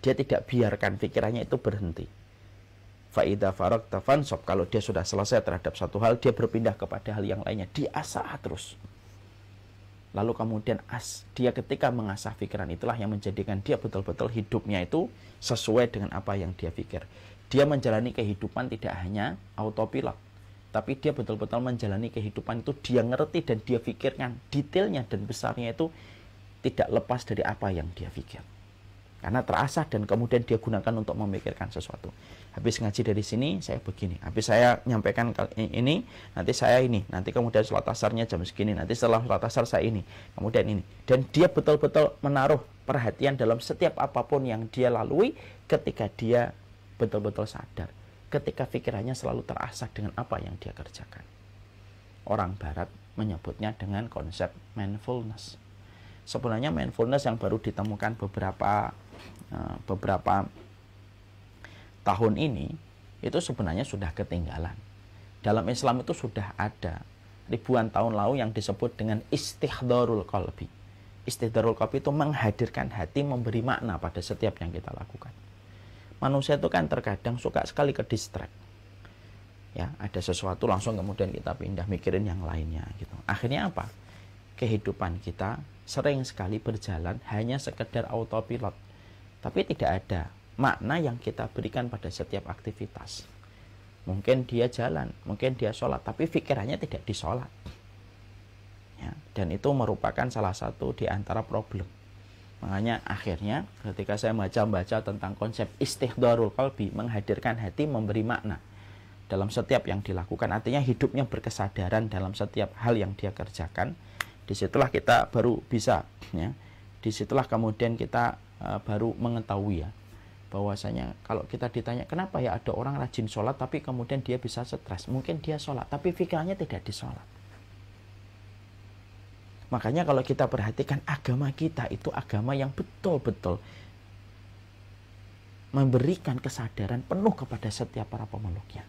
Dia tidak biarkan pikirannya itu berhenti. Fa'idha faragta fansab, kalau dia sudah selesai terhadap satu hal, dia berpindah kepada hal yang lainnya. Dia asah terus. Lalu kemudian dia ketika mengasah pikiran itulah yang menjadikan dia betul-betul hidupnya itu sesuai dengan apa yang dia pikir. Dia menjalani kehidupan tidak hanya autopilot, tapi dia betul-betul menjalani kehidupan itu, dia ngerti dan dia pikirkan detailnya dan besarnya itu tidak lepas dari apa yang dia pikir. Karena terasah dan kemudian dia gunakan untuk memikirkan sesuatu. Habis ngaji dari sini saya begini, habis saya nyampaikan ini, nanti saya ini, nanti kemudian sholat asarnya jam segini, nanti setelah sholat asar saya ini, kemudian ini. Dan dia betul-betul menaruh perhatian dalam setiap apapun yang dia lalui ketika dia betul-betul sadar. ketika pikirannya selalu terasah dengan apa yang dia kerjakan. Orang Barat menyebutnya dengan konsep mindfulness. Sebenarnya mindfulness yang baru ditemukan beberapa tahun ini, itu sebenarnya sudah ketinggalan. Dalam Islam itu sudah ada ribuan tahun lalu yang disebut dengan istihdharul qalbi. Istihdharul qalbi itu menghadirkan hati, memberi makna pada setiap yang kita lakukan. Manusia itu kan terkadang suka sekali ke distract. Ya, ada sesuatu langsung kemudian kita pindah mikirin yang lainnya gitu. Akhirnya apa? Kehidupan kita sering sekali berjalan hanya sekedar autopilot. Tapi tidak ada makna yang kita berikan pada setiap aktivitas. Mungkin dia jalan, mungkin dia sholat, tapi pikirannya tidak di sholat. Ya, dan itu merupakan salah satu di antara problem. Makanya akhirnya ketika saya baca tentang konsep istihdharul qalbi, menghadirkan hati, memberi makna dalam setiap yang dilakukan, artinya hidupnya berkesadaran dalam setiap hal yang dia kerjakan. Disitulah kita baru bisa, ya, disitulah kemudian kita baru mengetahui ya, bahwasanya kalau kita ditanya kenapa ya ada orang rajin sholat tapi kemudian dia bisa stres, mungkin dia sholat tapi pikirannya tidak di sholat. Makanya kalau kita perhatikan agama kita itu agama yang betul-betul memberikan kesadaran penuh kepada setiap para pemeluknya.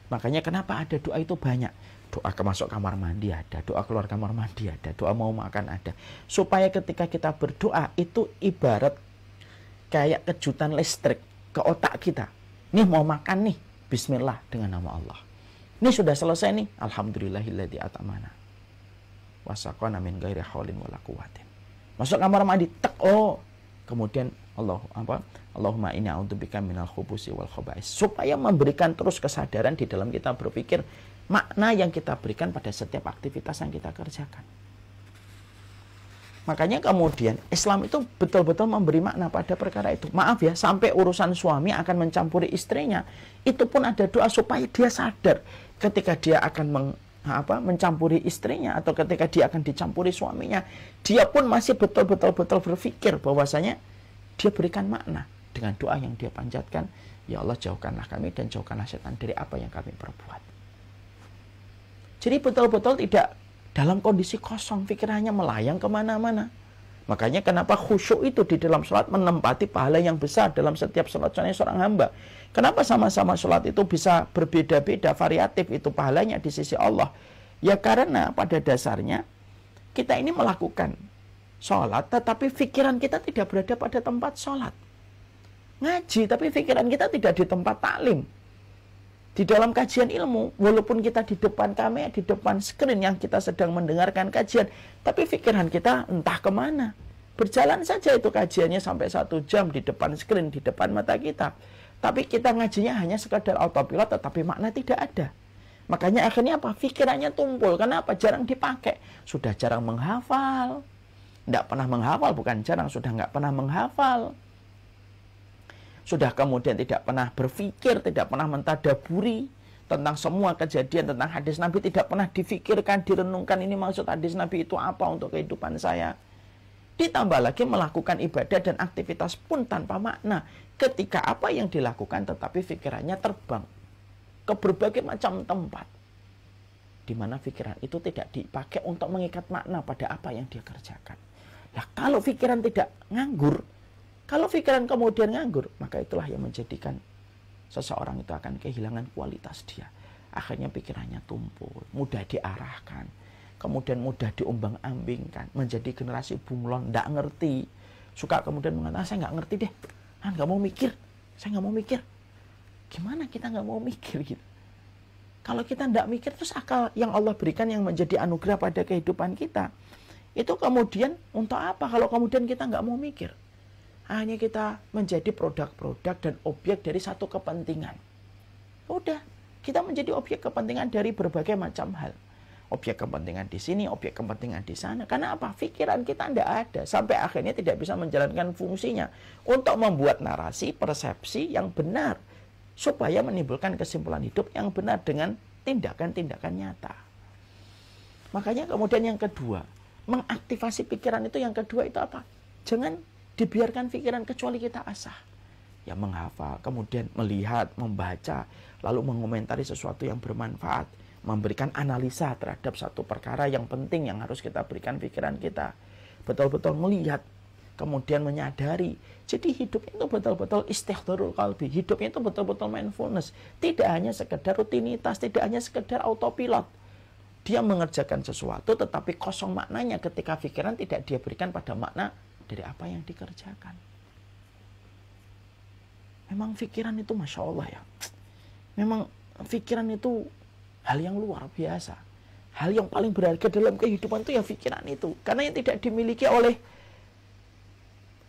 Makanya kenapa ada doa itu banyak. Doa masuk kamar mandi ada, doa keluar kamar mandi ada, doa mau makan ada. Supaya ketika kita berdoa itu ibarat kayak kejutan listrik ke otak kita. Nih mau makan nih, bismillah dengan nama Allah. Ini sudah selesai nih, alhamdulillahilladzi atamana wasaqana min ghairi haulin wala quwwatin. Masuk kamar mandi, tek, oh. Kemudian Allahumma inni a'udzubika minal khubusi wal khaba'is. Supaya memberikan terus kesadaran di dalam kita berpikir makna yang kita berikan pada setiap aktivitas yang kita kerjakan. Makanya kemudian Islam itu betul-betul memberi makna pada perkara itu. Maaf ya, sampai urusan suami akan mencampuri istrinya, itu pun ada doa supaya dia sadar ketika dia akan mencampuri istrinya atau ketika dia akan dicampuri suaminya, dia pun masih betul-betul berpikir bahwasanya dia berikan makna dengan doa yang dia panjatkan, ya Allah jauhkanlah kami dan jauhkanlah setan dari apa yang kami perbuat. Jadi betul-betul tidak dalam kondisi kosong, pikirannya melayang kemana-mana. Makanya kenapa khusyuk itu di dalam sholat menempati pahala yang besar dalam setiap sholatnya seorang hamba. Kenapa sama-sama sholat itu bisa berbeda-beda, variatif itu pahalanya di sisi Allah. Ya karena pada dasarnya kita ini melakukan sholat, tetapi pikiran kita tidak berada pada tempat sholat. Ngaji, tapi pikiran kita tidak di tempat taklim. Di dalam kajian ilmu, walaupun kita di depan kamera, di depan screen yang kita sedang mendengarkan kajian, tapi pikiran kita entah kemana. Berjalan saja itu kajiannya sampai 1 jam di depan screen, di depan mata kita. Tapi kita ngajinya hanya sekadar autopilot, tetapi makna tidak ada. Makanya akhirnya apa? Pikirannya tumpul. Kenapa? Jarang dipakai. Sudah jarang menghafal. Tidak pernah menghafal, bukan jarang, sudah nggak pernah menghafal. Sudah kemudian tidak pernah berpikir, tidak pernah mentadaburi tentang semua kejadian, tentang hadis Nabi, tidak pernah difikirkan, direnungkan ini maksud hadis Nabi itu apa untuk kehidupan saya. Ditambah lagi melakukan ibadah dan aktivitas pun tanpa makna. Ketika apa yang dilakukan tetapi pikirannya terbang ke berbagai macam tempat, di mana pikiran itu tidak dipakai untuk mengikat makna pada apa yang dia kerjakan. Nah, kalau pikiran tidak nganggur, kalau pikiran kemudian nganggur, maka itulah yang menjadikan seseorang itu akan kehilangan kualitas dia. Akhirnya pikirannya tumpul, mudah diarahkan, kemudian mudah diombang-ambingkan, menjadi generasi bunglon, tidak ngerti. Suka kemudian mengatakan, saya nggak ngerti deh, nggak mau mikir, saya nggak mau mikir. Gimana kita nggak mau mikir gitu? Kalau kita tidak mikir, terus akal yang Allah berikan yang menjadi anugerah pada kehidupan kita, itu kemudian untuk apa kalau kemudian kita nggak mau mikir? Hanya kita menjadi produk-produk dan objek dari satu kepentingan. Udah, kita menjadi objek kepentingan dari berbagai macam hal. Objek kepentingan di sini, objek kepentingan di sana. Karena apa? Pikiran kita tidak ada. Sampai akhirnya tidak bisa menjalankan fungsinya untuk membuat narasi, persepsi yang benar. Supaya menimbulkan kesimpulan hidup yang benar dengan tindakan-tindakan nyata. Makanya kemudian yang kedua, mengaktifasi pikiran itu yang kedua itu apa? Jangan dibiarkan pikiran kecuali kita asah. Ya menghafal, kemudian melihat, membaca, lalu mengomentari sesuatu yang bermanfaat, memberikan analisa terhadap satu perkara yang penting yang harus kita berikan pikiran kita. Betul-betul melihat, kemudian menyadari. Jadi hidupnya itu betul-betul istihdharul qalbi. Hidupnya itu betul-betul mindfulness. Tidak hanya sekedar rutinitas, tidak hanya sekedar autopilot. Dia mengerjakan sesuatu tetapi kosong maknanya ketika pikiran tidak dia berikan pada makna dari apa yang dikerjakan. Memang pikiran itu Masya Allah ya. Memang pikiran itu hal yang luar biasa. Hal yang paling berharga dalam kehidupan itu ya pikiran itu. Karena yang tidak dimiliki oleh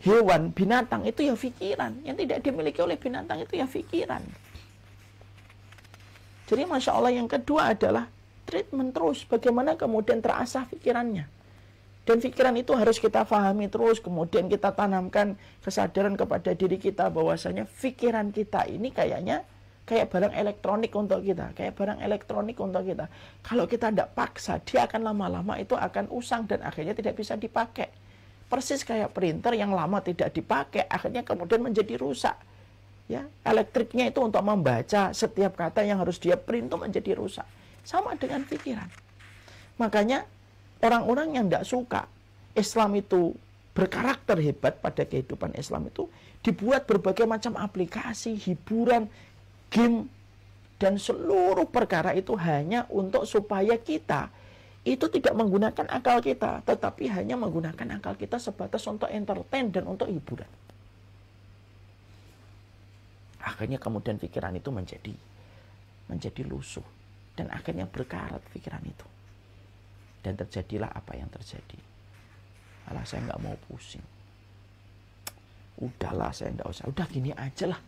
hewan, binatang itu ya pikiran. Yang tidak dimiliki oleh binatang itu ya pikiran. Jadi Masya Allah yang kedua adalah treatment terus. Bagaimana kemudian terasah pikirannya. Dan pikiran itu harus kita pahami terus, kemudian kita tanamkan kesadaran kepada diri kita bahwasanya pikiran kita ini kayaknya kayak barang elektronik untuk kita, kayak barang elektronik untuk kita. Kalau kita tidak paksa, dia akan lama-lama itu akan usang dan akhirnya tidak bisa dipakai. Persis kayak printer yang lama tidak dipakai, akhirnya kemudian menjadi rusak. Ya, elektriknya itu untuk membaca setiap kata yang harus dia print itu menjadi rusak. Sama dengan pikiran. Makanya orang-orang yang tidak suka Islam itu berkarakter hebat pada kehidupan Islam itu dibuat berbagai macam aplikasi, hiburan, game, dan seluruh perkara itu hanya untuk supaya kita itu tidak menggunakan akal kita, tetapi hanya menggunakan akal kita sebatas untuk entertain dan untuk hiburan. Akhirnya kemudian pikiran itu menjadi lusuh dan akhirnya berkarat pikiran itu. Dan terjadilah apa yang terjadi. Alah, saya nggak mau pusing. Udahlah, saya nggak usah. Udah gini aja lah.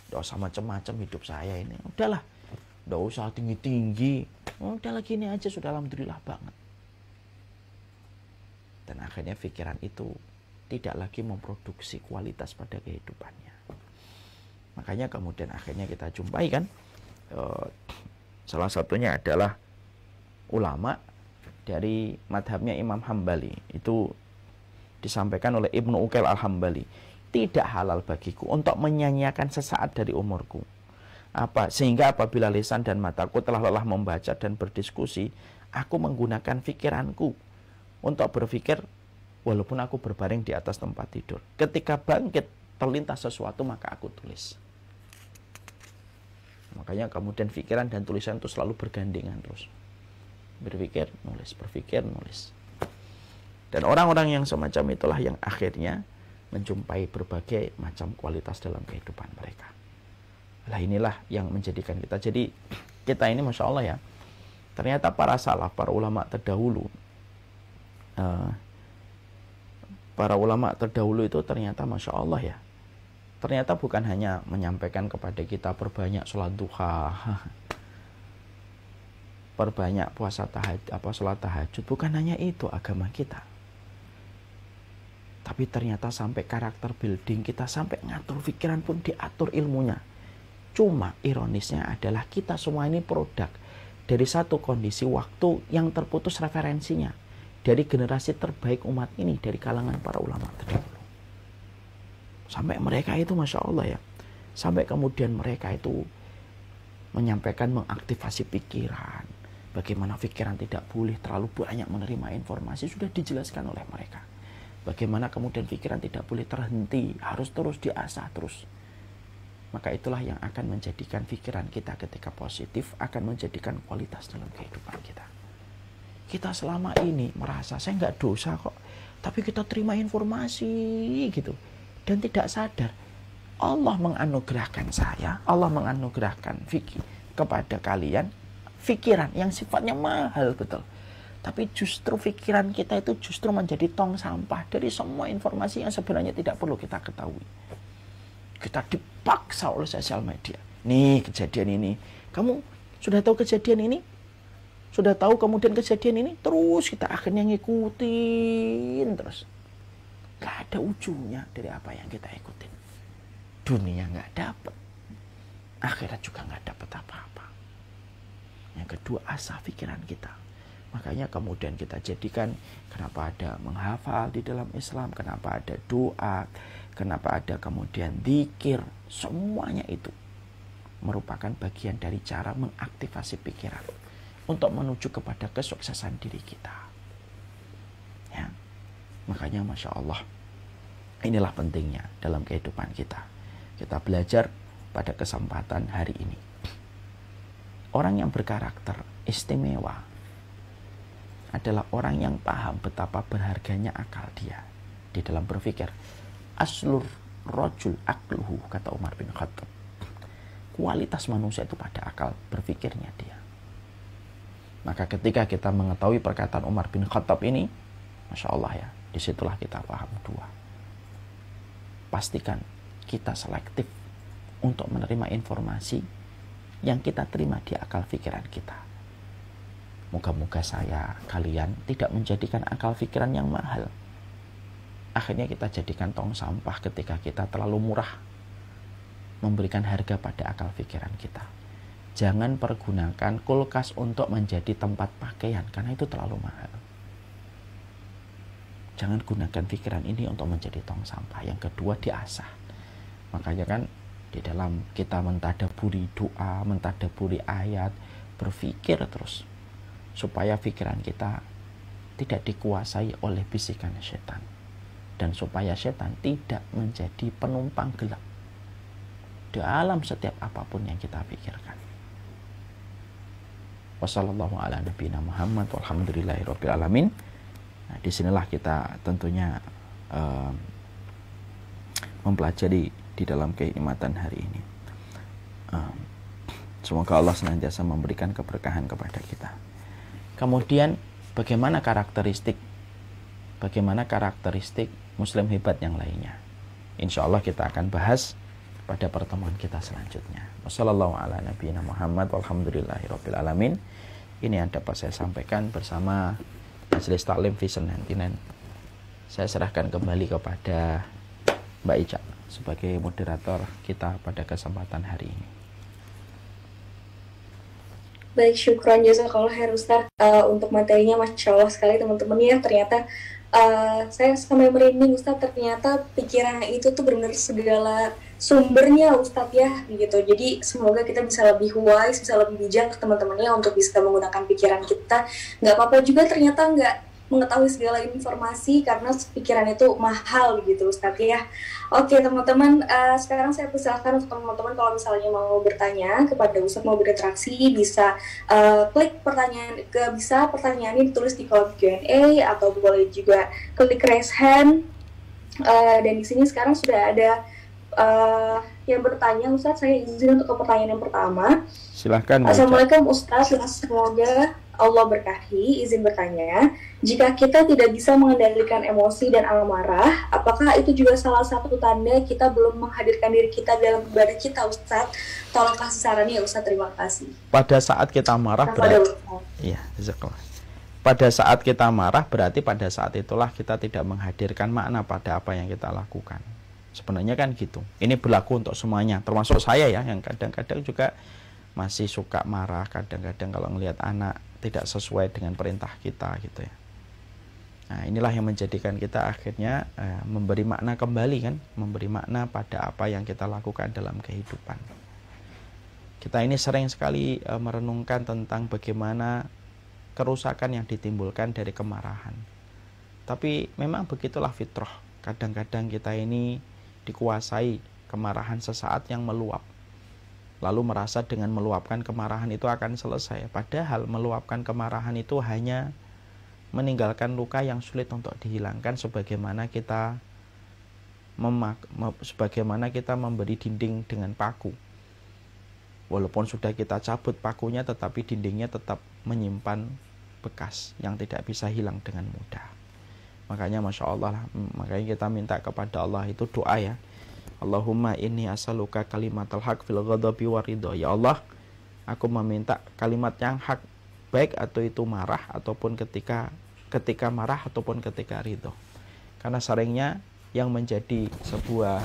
Nggak usah macam-macam hidup saya ini. Udahlah, nggak usah tinggi-tinggi. Udahlah gini aja, sudah alhamdulillah banget. Dan akhirnya pikiran itu tidak lagi memproduksi kualitas pada kehidupannya. Makanya kemudian akhirnya kita jumpai kan. Salah satunya adalah ulama dari madhabnya Imam Hambali, itu disampaikan oleh Ibnu Uqail Al-Hambali, tidak halal bagiku untuk menyanyiakan sesaat dari umurku. Sehingga apabila lisan dan mataku telah lelah membaca dan berdiskusi, aku menggunakan pikiranku untuk berpikir walaupun aku berbaring di atas tempat tidur. Ketika bangkit terlintas sesuatu maka aku tulis. Makanya kemudian pikiran dan tulisan itu selalu bergandengan terus. Berpikir, nulis. Dan orang-orang yang semacam itulah yang akhirnya menjumpai berbagai macam kualitas dalam kehidupan mereka. Lah inilah yang menjadikan kita. Jadi kita ini Masya Allah ya, ternyata para salaf, para ulama terdahulu itu ternyata Masya Allah ya, ternyata bukan hanya menyampaikan kepada kita perbanyak sholat duha, perbanyak puasa sholat tahajud. Bukan hanya itu agama kita, tapi ternyata sampai karakter building kita, sampai ngatur pikiran pun diatur ilmunya. Cuma ironisnya adalah kita semua ini produk dari satu kondisi waktu yang terputus referensinya dari generasi terbaik umat ini, dari kalangan para ulama terdahulu. Sampai mereka itu Masya Allah ya, sampai kemudian mereka itu menyampaikan, mengaktifasi pikiran. Bagaimana pikiran tidak boleh terlalu banyak menerima informasi, sudah dijelaskan oleh mereka. Bagaimana kemudian pikiran tidak boleh terhenti, harus terus diasah terus. Maka itulah yang akan menjadikan pikiran kita ketika positif, akan menjadikan kualitas dalam kehidupan kita. Kita selama ini merasa saya nggak dosa kok, tapi kita terima informasi gitu dan tidak sadar. Allah menganugerahkan saya, Allah menganugerahkan fikih kepada kalian pikiran yang sifatnya mahal betul. Tapi justru pikiran kita itu justru menjadi tong sampah dari semua informasi yang sebenarnya tidak perlu kita ketahui. Kita dipaksa oleh sosial media. Nih kejadian ini, kamu sudah tahu kejadian ini? Sudah tahu kemudian kejadian ini? Terus kita akhirnya ngikutin terus. Gak ada ujungnya dari apa yang kita ikutin. Dunia gak dapat, akhirat juga gak dapat apa-apa. Yang kedua, asah pikiran kita. Makanya kemudian kita jadikan, kenapa ada menghafal di dalam Islam, kenapa ada doa, kenapa ada kemudian zikir, semuanya itu merupakan bagian dari cara mengaktifasi pikiran untuk menuju kepada kesuksesan diri kita. Ya, makanya Masya Allah, inilah pentingnya dalam kehidupan kita. Kita belajar pada kesempatan hari ini. Orang yang berkarakter istimewa adalah orang yang paham betapa berharganya akal dia di dalam berpikir. Aslur rojul akluhu, kata Umar bin Khattab. Kualitas manusia itu pada akal berpikirnya dia. Maka ketika kita mengetahui perkataan Umar bin Khattab ini, Masya Allah ya, disitulah kita paham dua. Pastikan kita selektif untuk menerima informasi yang kita terima di akal pikiran kita. Moga-moga saya, kalian tidak menjadikan akal pikiran yang mahal. Akhirnya kita jadikan tong sampah ketika kita terlalu murah memberikan harga pada akal pikiran kita. Jangan pergunakan kulkas untuk menjadi tempat pakaian, karena itu terlalu mahal. Jangan gunakan pikiran ini untuk menjadi tong sampah. Yang kedua, diasah. Makanya kan di dalam kita mentadaburi doa, mentadaburi ayat, berpikir terus supaya pikiran kita tidak dikuasai oleh bisikan setan, dan supaya setan tidak menjadi penumpang gelap dalam setiap apapun yang kita pikirkan. Wassallallahu ala nabiyina Muhammad walhamdulillahirabbil alamin. Nah, disinilah kita tentunya mempelajari di dalam kenikmatan hari ini. Semoga Allah senantiasa memberikan keberkahan kepada kita. Kemudian bagaimana karakteristik Muslim hebat yang lainnya? Insya Allah kita akan bahas pada pertemuan kita selanjutnya. Wassalamualaikum warahmatullahi wabarakatuh. Ini yang dapat saya sampaikan bersama Majelis Taklim Vision 99. Saya serahkan kembali kepada Mbak Ica sebagai moderator kita pada kesempatan hari ini. Baik, syukron jazakallah khair Ustaz. Untuk materinya Masya Allah sekali teman-teman ya. Ternyata saya sampai merinding Ustaz, ternyata pikiran itu tuh benar-benar segala sumbernya Ustaz ya gitu. Jadi semoga kita bisa lebih wise, bisa lebih bijak teman-temannya untuk bisa menggunakan pikiran kita. Nggak apa-apa juga ternyata nggak mengetahui segala informasi karena pikiran itu mahal gitu Ustaz ya. Oke teman-teman, sekarang saya persilahkan untuk teman-teman kalau misalnya mau bertanya kepada Ustaz, mau berinteraksi, bisa klik pertanyaannya ditulis di kolom Q&A atau boleh juga klik raise hand. Dan di sini sekarang sudah ada yang bertanya Ustaz. Saya izin untuk ke pertanyaan yang pertama. Silahkan. Assalamualaikum Ustaz, semoga Allah berkahi. Izin bertanya, jika kita tidak bisa mengendalikan emosi dan amarah, apakah itu juga salah satu tanda kita belum menghadirkan diri kita dalam ibadah kita Ustaz? Tolong kasih sarannya ya Ustaz, terima kasih. Pada saat kita marah berarti, iya, pada saat kita marah berarti pada saat itulah kita tidak menghadirkan makna pada apa yang kita lakukan. Sebenarnya kan gitu. Ini berlaku untuk semuanya, termasuk saya ya, yang kadang-kadang juga masih suka marah kadang-kadang kalau ngelihat anak tidak sesuai dengan perintah kita gitu ya. Nah, inilah yang menjadikan kita akhirnya memberi makna kembali kan, memberi makna pada apa yang kita lakukan dalam kehidupan. Kita ini sering sekali merenungkan tentang bagaimana kerusakan yang ditimbulkan dari kemarahan. Tapi memang begitulah fitrah. Kadang-kadang kita ini dikuasai kemarahan sesaat yang meluap. Lalu merasa dengan meluapkan kemarahan itu akan selesai. Padahal meluapkan kemarahan itu hanya meninggalkan luka yang sulit untuk dihilangkan, sebagaimana kita memberi dinding dengan paku. Walaupun sudah kita cabut pakunya, tetapi dindingnya tetap menyimpan bekas yang tidak bisa hilang dengan mudah. Makanya Masya Allah, makanya kita minta kepada Allah itu doa ya. Allahumma inni as'aluka kalimatal haq fil ghadabi waridho. Ya Allah, aku meminta kalimat yang hak, baik atau itu marah ataupun ketika marah ataupun ketika ridho. Karena seringnya yang menjadi sebuah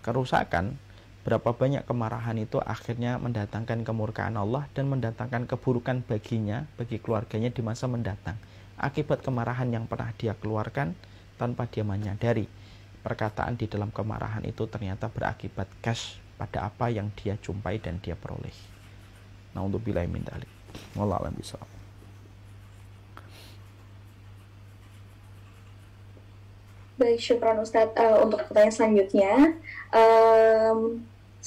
kerusakan, berapa banyak kemarahan itu akhirnya mendatangkan kemurkaan Allah dan mendatangkan keburukan baginya, bagi keluarganya di masa mendatang. Akibat kemarahan yang pernah dia keluarkan tanpa dia menyadari. perkataan di dalam kemarahan itu ternyata berakibat cash pada apa yang dia jumpai dan dia peroleh. Naudzubillahi min dzalik. Wallahu a'lam bishawab. Baik, syukran Ustadz. Untuk pertanyaan selanjutnya,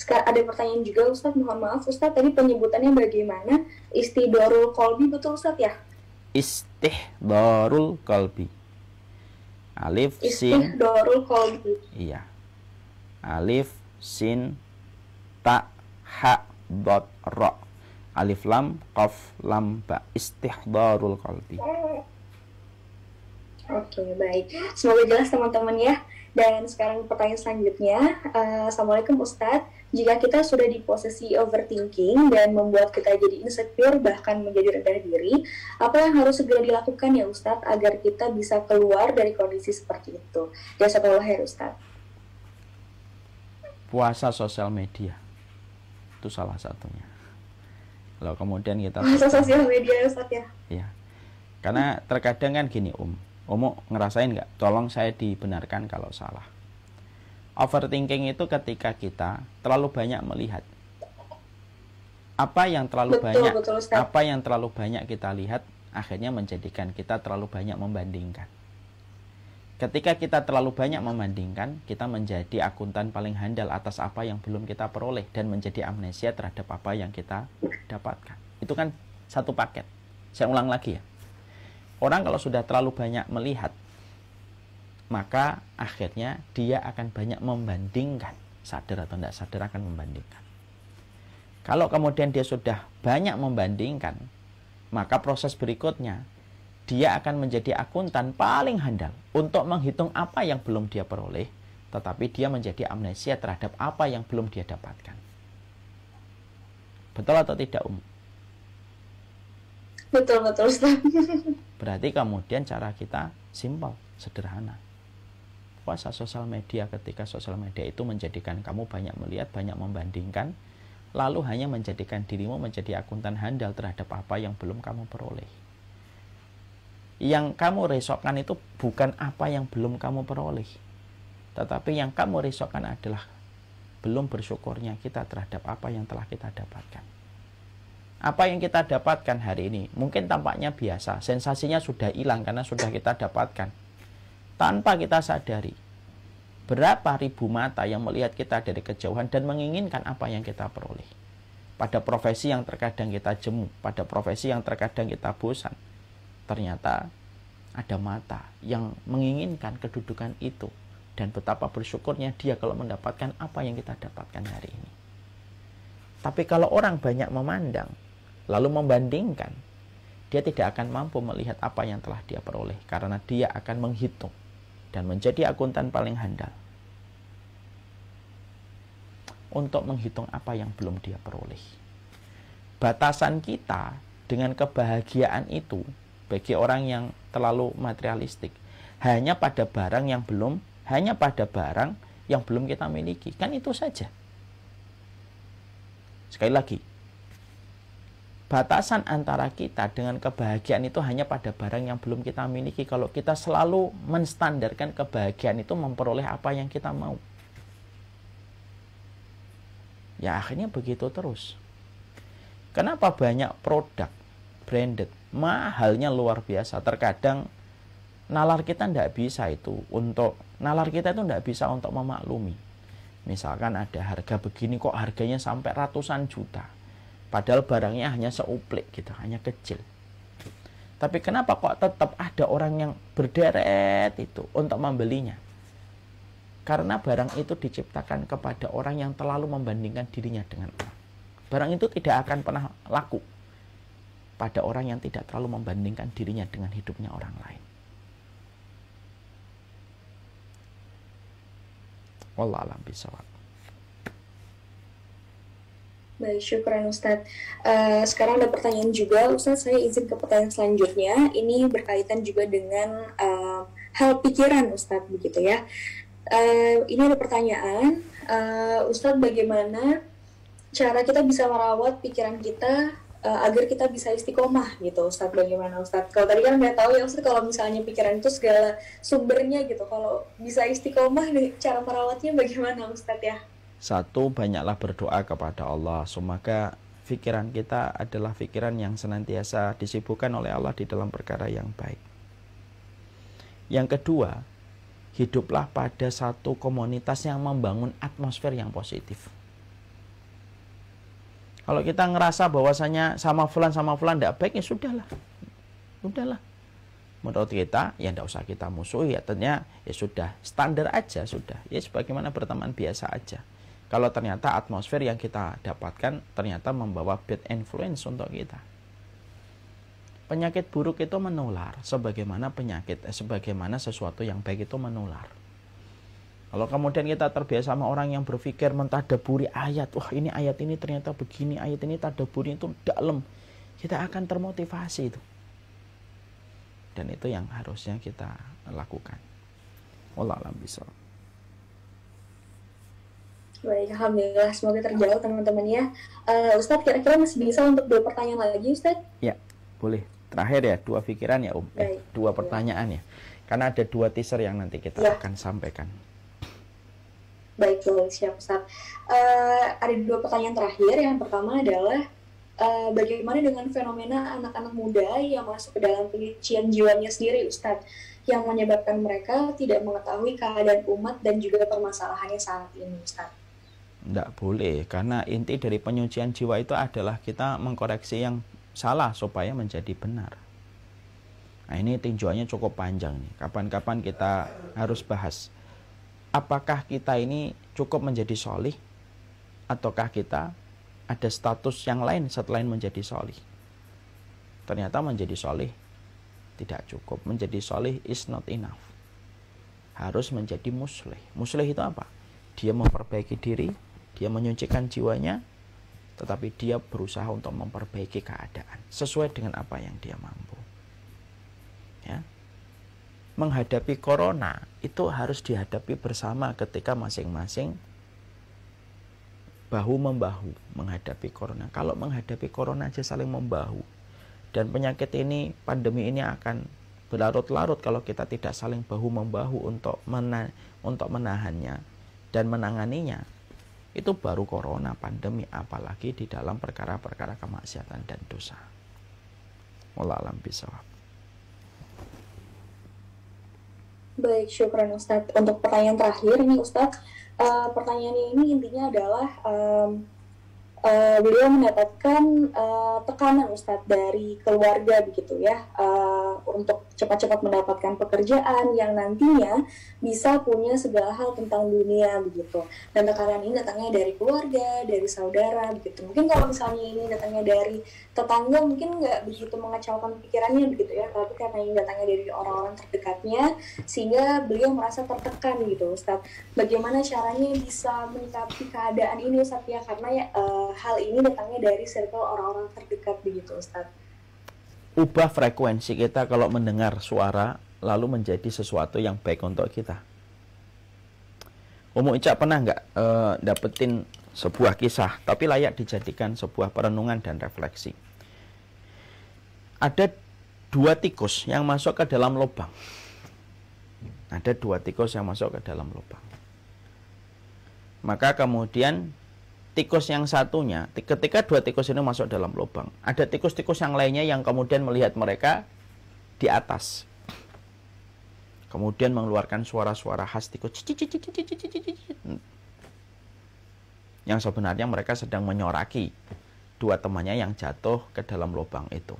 ada pertanyaan juga Ustadz, mohon maaf Ustadz, tadi penyebutannya bagaimana? Istidorul kolbi, betul Ustadz ya? Istihdarul qalbi. Alif sin. Istidorul kolbi. Iya. Alif sin ta ha dot ro. Alif lam qaf lam ba. Istihdarul qalbi. Oke, baik. Semoga jelas teman-teman ya. Dan sekarang pertanyaan selanjutnya. Assalamualaikum Ustadz. Jika kita sudah di posisi overthinking dan membuat kita jadi insecure bahkan menjadi rendah diri, apa yang harus segera dilakukan ya Ustadz agar kita bisa keluar dari kondisi seperti itu? Jazakallahu khair Ustadz. Puasa sosial media. Itu salah satunya. Kalau kemudian kita puasa sosial media Ustadz ya? Iya. Karena terkadang kan gini Umu ngerasain nggak? Tolong saya dibenarkan kalau salah. Overthinking itu ketika kita terlalu banyak melihat. Apa yang terlalu banyak kita lihat akhirnya menjadikan kita terlalu banyak membandingkan. Ketika kita terlalu banyak membandingkan, kita menjadi akuntan paling handal atas apa yang belum kita peroleh dan menjadi amnesia terhadap apa yang kita dapatkan. Itu kan satu paket. Saya ulang lagi ya. Orang kalau sudah terlalu banyak melihat, maka akhirnya dia akan banyak membandingkan. Sadar atau tidak sadar akan membandingkan. Kalau kemudian dia sudah banyak membandingkan, maka proses berikutnya, dia akan menjadi akuntan paling handal untuk menghitung apa yang belum dia peroleh, tetapi dia menjadi amnesia terhadap apa yang belum dia dapatkan. Betul atau tidak, Betul, Ustaz. Berarti kemudian cara kita simpel, sederhana. Puasa sosial media ketika sosial media itu menjadikan kamu banyak melihat, banyak membandingkan, lalu hanya menjadikan dirimu menjadi akuntan handal terhadap apa yang belum kamu peroleh. Yang kamu risaukan itu bukan apa yang belum kamu peroleh, tetapi yang kamu risaukan adalah belum bersyukurnya kita terhadap apa yang telah kita dapatkan. Apa yang kita dapatkan hari ini mungkin tampaknya biasa, sensasinya sudah hilang karena sudah kita dapatkan. Tanpa kita sadari, berapa ribu mata yang melihat kita dari kejauhan dan menginginkan apa yang kita peroleh. Pada profesi yang terkadang kita jemu, pada profesi yang terkadang kita bosan, ternyata ada mata yang menginginkan kedudukan itu. Dan betapa bersyukurnya dia kalau mendapatkan apa yang kita dapatkan hari ini. Tapi kalau orang banyak memandang, lalu membandingkan, dia tidak akan mampu melihat apa yang telah dia peroleh. Karena dia akan menghitung dan menjadi akuntan paling handal untuk menghitung apa yang belum dia peroleh. Batasan kita dengan kebahagiaan itu bagi orang yang terlalu materialistik hanya pada barang yang belum kita miliki. Kan itu saja. Sekali lagi, batasan antara kita dengan kebahagiaan itu hanya pada barang yang belum kita miliki. Kalau kita selalu menstandarkan kebahagiaan itu memperoleh apa yang kita mau, ya akhirnya begitu terus. Kenapa banyak produk branded mahalnya luar biasa? Terkadang nalar kita tidak bisa untuk memaklumi. Misalkan ada harga begini kok harganya sampai ratusan juta. Padahal barangnya hanya seuplik gitu, hanya kecil. Tapi kenapa kok tetap ada orang yang berderet itu untuk membelinya? Karena barang itu diciptakan kepada orang yang terlalu membandingkan dirinya dengan orang. Barang itu tidak akan pernah laku pada orang yang tidak terlalu membandingkan dirinya dengan hidupnya orang lain. Wallahu a'lam bishawab. Baik, syukran Ustadz. Sekarang ada pertanyaan juga, Ustadz. Saya izin ke pertanyaan selanjutnya. Ini berkaitan juga dengan hal pikiran, Ustadz, begitu ya. Ini ada pertanyaan, Ustadz, bagaimana cara kita bisa merawat pikiran kita agar kita bisa istiqomah gitu, Ustadz. Bagaimana Ustadz? Kalau tadi kan udah tahu ya Ustadz, kalau misalnya pikiran itu segala sumbernya gitu, kalau bisa istiqomah nih, cara merawatnya bagaimana Ustadz ya? Satu, banyaklah berdoa kepada Allah. Semoga pikiran kita adalah pikiran yang senantiasa disibukkan oleh Allah di dalam perkara yang baik. Yang kedua, hiduplah pada satu komunitas yang membangun atmosfer yang positif. Kalau kita ngerasa bahwasanya sama fulan tidak baik, ya sudahlah. Menurut kita, ya tidak usah kita musuhi, ya ternyata ya sudah, standar aja sudah. Ya sebagaimana berteman biasa aja. Kalau ternyata atmosfer yang kita dapatkan ternyata membawa bad influence untuk kita. Penyakit buruk itu menular, sebagaimana sesuatu yang baik itu menular. Kalau kemudian kita terbiasa sama orang yang berpikir mentadaburi ayat, wah ini ayat ini ternyata begini, ayat ini tadaburi itu dalam, kita akan termotivasi itu. Dan itu yang harusnya kita lakukan. Wallahu a'lam bishawab. Baik, alhamdulillah, semoga terjawab teman-teman ya. Ustadz, kira-kira masih bisa untuk 2 pertanyaan lagi Ustadz? Ya, boleh. Terakhir ya, 2 pikiran ya Baik. 2 pertanyaan ya. Karena ada 2 teaser yang nanti kita akan sampaikan. Baik, siap Ustadz. Ada 2 pertanyaan terakhir. Yang pertama adalah bagaimana dengan fenomena anak-anak muda yang masuk ke dalam pelician jiwanya sendiri Ustadz, yang menyebabkan mereka tidak mengetahui keadaan umat dan juga permasalahannya saat ini Ustadz? Tidak boleh, karena inti dari penyucian jiwa itu adalah kita mengkoreksi yang salah supaya menjadi benar. Nah ini tinjauannya cukup panjang nih. Kapan-kapan kita harus bahas. Apakah kita ini cukup menjadi sholih, ataukah kita ada status yang lain selain menjadi sholih? Ternyata menjadi sholih tidak cukup. Menjadi sholih is not enough. Harus menjadi muslih. Muslih itu apa? Dia memperbaiki diri, dia menyucikan jiwanya, tetapi dia berusaha untuk memperbaiki keadaan sesuai dengan apa yang dia mampu. Ya. Menghadapi corona itu harus dihadapi bersama ketika masing-masing bahu-membahu menghadapi corona. Kalau menghadapi corona aja saling membahu, dan penyakit ini, pandemi ini akan berlarut-larut kalau kita tidak saling bahu-membahu untuk menahannya dan menanganinya. Itu baru corona, pandemi, apalagi di dalam perkara-perkara kemaksiatan dan dosa. Wallahu a'lam bishawab. Baik, syukran Ustadz. Untuk pertanyaan terakhir ini Ustadz, pertanyaannya ini intinya adalah beliau mendapatkan tekanan Ustadz dari keluarga begitu ya, untuk cepat-cepat mendapatkan pekerjaan yang nantinya bisa punya segala hal tentang dunia begitu. Dan tekanan ini datangnya dari keluarga, dari saudara begitu. Mungkin kalau misalnya ini datangnya dari tetangga mungkin nggak begitu mengacaukan pikirannya begitu ya, tapi karena ini datangnya dari orang-orang terdekatnya sehingga beliau merasa tertekan gitu Ustadz. Bagaimana caranya bisa menyikapi keadaan ini Ustadz ya, karena ya, hal ini datangnya dari circle orang-orang terdekat begitu Ustadz. Ubah frekuensi kita kalau mendengar suara lalu menjadi sesuatu yang baik untuk kita. Umu Ica pernah nggak dapetin sebuah kisah tapi layak dijadikan sebuah perenungan dan refleksi. Ada 2 tikus yang masuk ke dalam lubang. Ada 2 tikus yang masuk ke dalam lubang. Maka kemudian tikus yang satunya, ketika 2 tikus ini masuk dalam lubang, ada tikus-tikus yang lainnya yang kemudian melihat mereka di atas. Kemudian mengeluarkan suara-suara khas tikus. Yang sebenarnya mereka sedang menyoraki 2 temannya yang jatuh ke dalam lubang itu.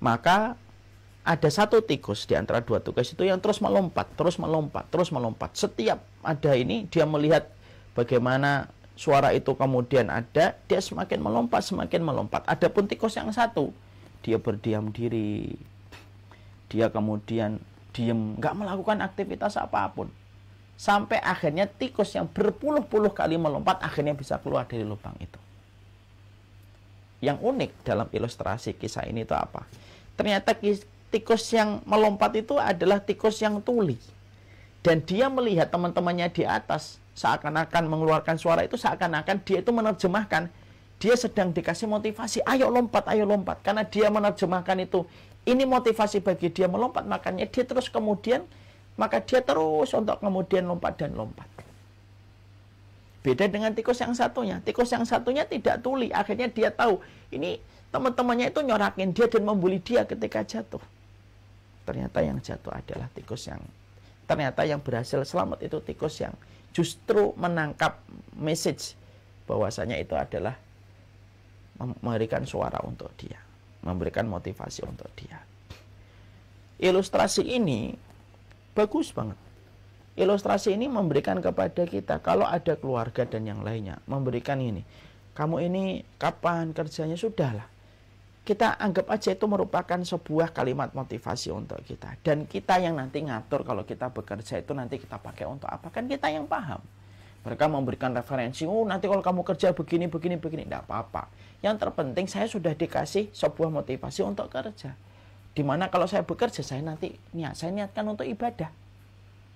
Maka ada 1 tikus di antara 2 tikus itu yang terus melompat. Setiap ada ini dia melihat bagaimana suara itu kemudian ada, dia semakin melompat. Adapun tikus yang satu, dia berdiam diri. Dia kemudian diam, nggak melakukan aktivitas apapun. Sampai akhirnya tikus yang berpuluh-puluh kali melompat akhirnya bisa keluar dari lubang itu. Yang unik dalam ilustrasi kisah ini itu apa? Ternyata tikus yang melompat itu adalah tikus yang tuli. Dan dia melihat teman-temannya di atas seakan-akan mengeluarkan suara itu, seakan-akan dia itu menerjemahkan dia sedang dikasih motivasi, ayo lompat, karena dia menerjemahkan itu, ini motivasi bagi dia melompat, makanya dia terus kemudian, maka dia terus untuk kemudian lompat dan lompat. Beda dengan tikus yang satunya tidak tuli, akhirnya dia tahu, ini teman-temannya itu nyorakin dia dan membuli dia ketika jatuh. Ternyata yang jatuh adalah tikus ternyata yang berhasil selamat itu tikus yang justru menangkap message bahwasanya itu adalah memberikan suara untuk dia, memberikan motivasi untuk dia. Ilustrasi ini bagus banget. Ilustrasi ini memberikan kepada kita, kalau ada keluarga dan yang lainnya, memberikan ini, kamu ini kapan kerjanya, sudahlah. Kita anggap aja itu merupakan sebuah kalimat motivasi untuk kita. Dan kita yang nanti ngatur kalau kita bekerja itu nanti kita pakai untuk apa, kan kita yang paham. Mereka memberikan referensi, nanti kalau kamu kerja begini, tidak apa-apa. Yang terpenting saya sudah dikasih sebuah motivasi untuk kerja. Dimana kalau saya bekerja, saya niatkan untuk ibadah.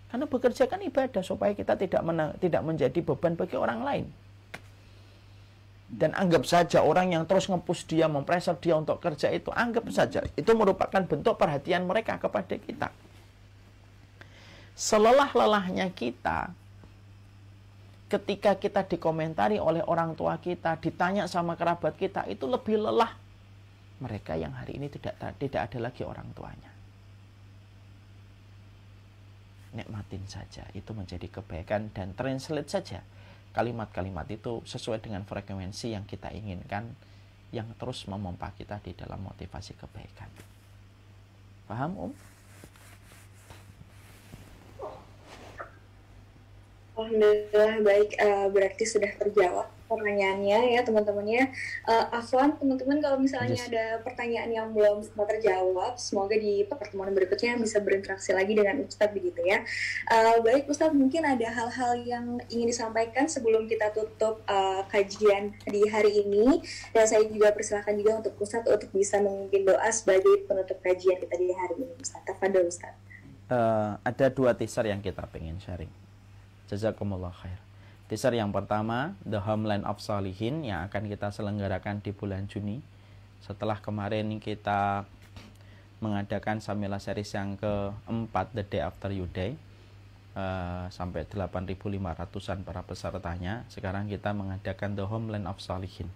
Karena bekerja kan ibadah, supaya kita tidak menjadi beban bagi orang lain. Dan anggap saja orang yang terus nge-push dia, mempressure dia untuk kerja itu, anggap saja itu merupakan bentuk perhatian mereka kepada kita. Selelah-lelahnya kita, ketika kita dikomentari oleh orang tua kita, ditanya sama kerabat kita, itu lebih lelah mereka yang hari ini tidak ada lagi orang tuanya. Nikmatin saja, itu menjadi kebaikan, dan translate saja kalimat-kalimat itu sesuai dengan frekuensi yang kita inginkan, yang terus memompa kita di dalam motivasi kebaikan. Paham, Alhamdulillah baik, berarti sudah terjawab pertanyaannya ya teman-temannya. Afwan, teman-teman kalau misalnya ada pertanyaan yang belum sempat terjawab, semoga di pertemuan berikutnya bisa berinteraksi lagi dengan Ustadz begitu ya. Baik Ustadz, mungkin ada hal-hal yang ingin disampaikan sebelum kita tutup kajian di hari ini, dan saya juga persilakan juga untuk Ustadz untuk bisa memimpin doa sebagai penutup kajian kita di hari ini. Ustadz, tafadhol Ustadz. Ada 2 teaser yang kita pengen sharing. Jazakumullah khair. Teaser yang pertama, The Homeland of Shalihin, yang akan kita selenggarakan di bulan Juni. Setelah kemarin kita mengadakan Samila series yang keempat, The Day After You Day, sampai 8.500-an para pesertanya. Sekarang kita mengadakan The Homeland of Shalihin.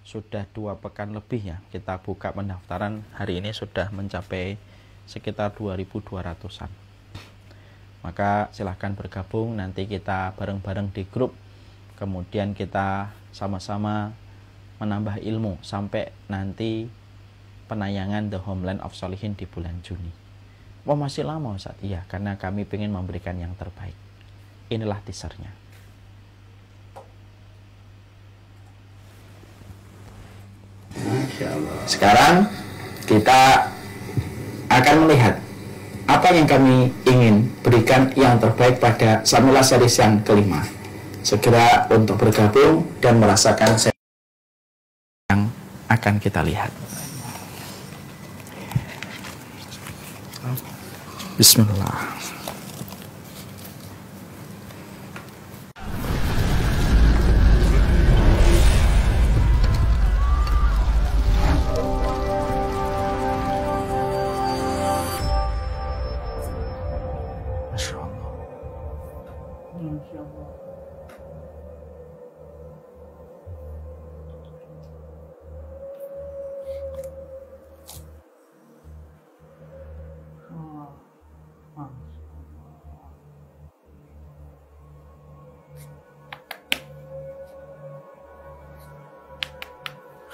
Sudah 2 pekan lebih ya, kita buka pendaftaran. Hari ini sudah mencapai sekitar 2.200-an. Maka silahkan bergabung, nanti kita bareng-bareng di grup, kemudian kita sama-sama menambah ilmu sampai nanti penayangan The Homeland of Shalihin di bulan Juni. Wah, masih lama Ustaz? Iya, karena kami ingin memberikan yang terbaik. Inilah teasernya. Sekarang kita akan melihat apa yang kami ingin berikan yang terbaik pada Samila series yang kelima. Segera untuk bergabung dan merasakan yang akan kita lihat. Bismillah.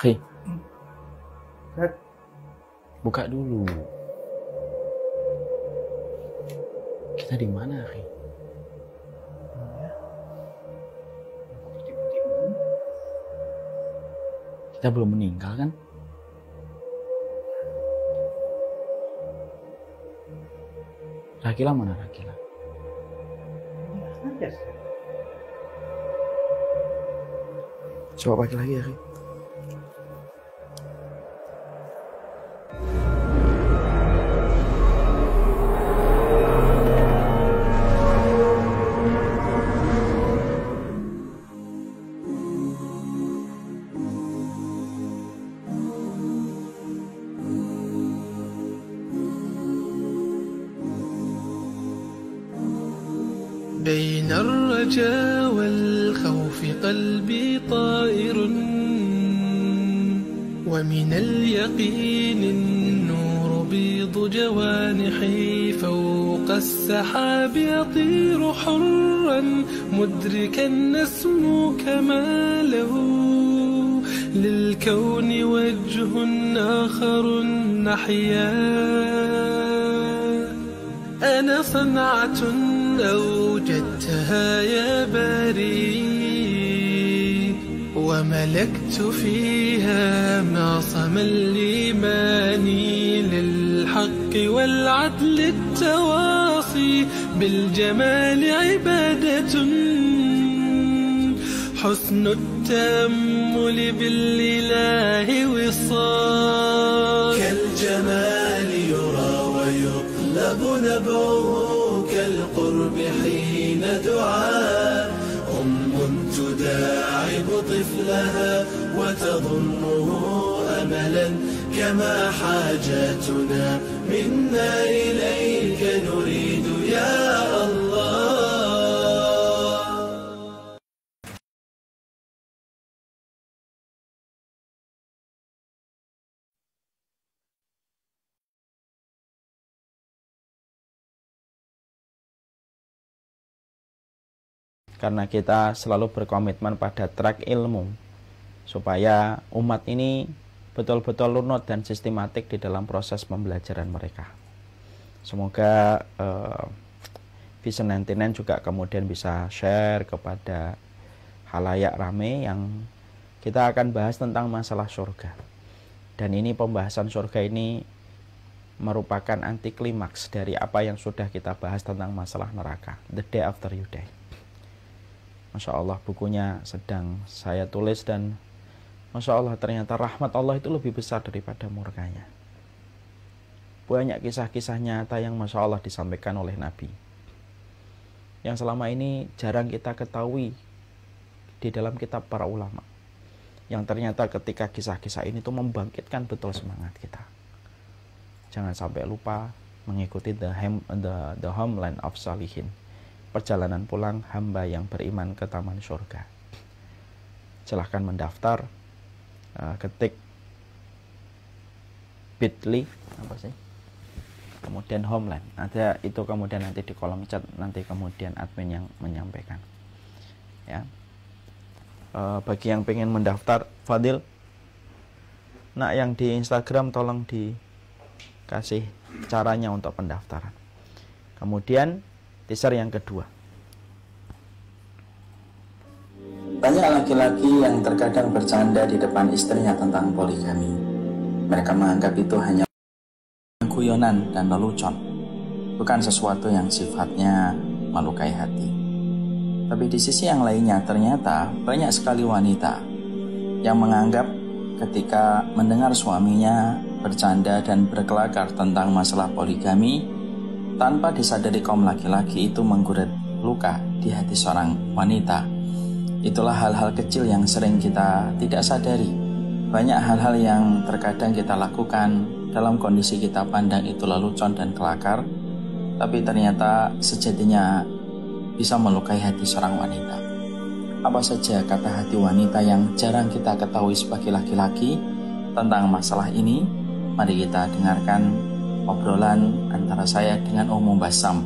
Khi, buka dulu. Kita di mana, Khi? Kita belum meninggal kan? Rakila mana Rakila? Coba pakai lagi ya, Khi. بين الرجا والخوف قلبي طائر، ومن اليقين النور بيض جوانحي، فوق السحاب يطير حرا مدركا نسمو كماله، للكون وجه آخر نحيا. أنا صنعة أوجدتها يا باري، وملكت فيها معصم الإيمان، للحق والعدل التواصي، بالجمال عبادة، حسن التأمل بالإله وصال. كالجمال يرى ويطلب نبعه، كالقرب حين دعاء تداعب طفلها وتظنه أملا، كما حاجاتنا منا إليك نريد يا الله. Karena kita selalu berkomitmen pada track ilmu, supaya umat ini betul-betul lunut dan sistematik di dalam proses pembelajaran mereka. Semoga Vision 99 juga kemudian bisa share kepada halayak rame yang kita akan bahas tentang masalah surga. Dan ini pembahasan surga ini merupakan anti klimaks dari apa yang sudah kita bahas tentang masalah neraka, the day after you die. Masya Allah, bukunya sedang saya tulis dan Masya Allah, ternyata rahmat Allah itu lebih besar daripada murkanya. Banyak kisah-kisah nyata yang Masya Allah disampaikan oleh Nabi, yang selama ini jarang kita ketahui di dalam kitab para ulama, yang ternyata ketika kisah-kisah ini tuh membangkitkan betul semangat kita. Jangan sampai lupa mengikuti the homeland of salihin, perjalanan pulang hamba yang beriman ke taman surga. Silahkan mendaftar, ketik bit.ly apa sih, kemudian homeland, ada itu, kemudian nanti di kolom chat nanti kemudian admin yang menyampaikan ya. Bagi yang pengen mendaftar, Fadil, nah yang di Instagram tolong dikasih caranya untuk pendaftaran. Kemudian teaser yang kedua. Banyak laki-laki yang terkadang bercanda di depan istrinya tentang poligami. Mereka menganggap itu hanya guyonan dan lelucon, bukan sesuatu yang sifatnya melukai hati. Tapi di sisi yang lainnya, ternyata banyak sekali wanita yang menganggap ketika mendengar suaminya bercanda dan berkelakar tentang masalah poligami, tanpa disadari kaum laki-laki itu mengguret luka di hati seorang wanita. Itulah hal-hal kecil yang sering kita tidak sadari. Banyak hal-hal yang terkadang kita lakukan dalam kondisi kita pandang itu lelucon dan kelakar, tapi ternyata sejatinya bisa melukai hati seorang wanita. Apa saja kata hati wanita yang jarang kita ketahui sebagai laki-laki tentang masalah ini? Mari kita dengarkan obrolan antara saya dengan Ummu Basam,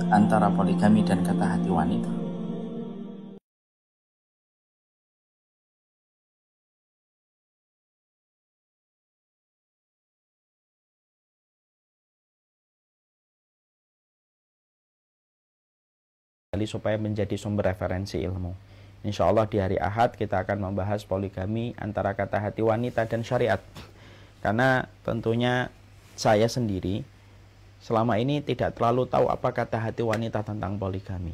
antara poligami dan kata hati wanita. Supaya menjadi sumber referensi ilmu. Insya Allah di hari Ahad kita akan membahas poligami antara kata hati wanita dan syariat. Karena tentunya saya sendiri selama ini tidak terlalu tahu apa kata hati wanita tentang poligami.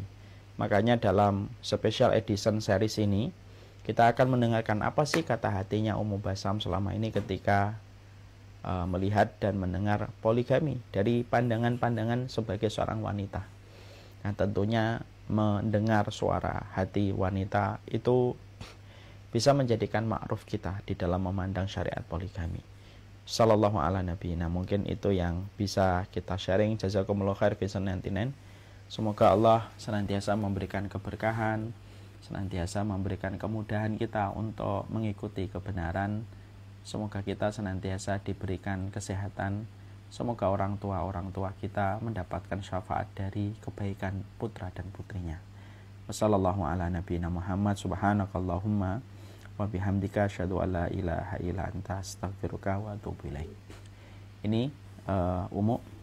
Makanya dalam special edition series ini kita akan mendengarkan apa sih kata hatinya Ummu Basam selama ini ketika melihat dan mendengar poligami dari pandangan-pandangan sebagai seorang wanita. Nah, tentunya mendengar suara hati wanita itu bisa menjadikan ma'ruf kita di dalam memandang syariat poligami. Sallallahu ala nabi. Nah, mungkin itu yang bisa kita sharing. Jazakumullah khair Vision 99. Semoga Allah senantiasa memberikan keberkahan, senantiasa memberikan kemudahan kita untuk mengikuti kebenaran. Semoga kita senantiasa diberikan kesehatan. Semoga orang tua kita mendapatkan syafaat dari kebaikan putra dan putrinya. Wassallallahu ala nabiyina Muhammad, subhanakallahumma wa bihamdika asyhadu an la ilaha illa anta astaghfiruka wa atubu ilaik. Ini Umu.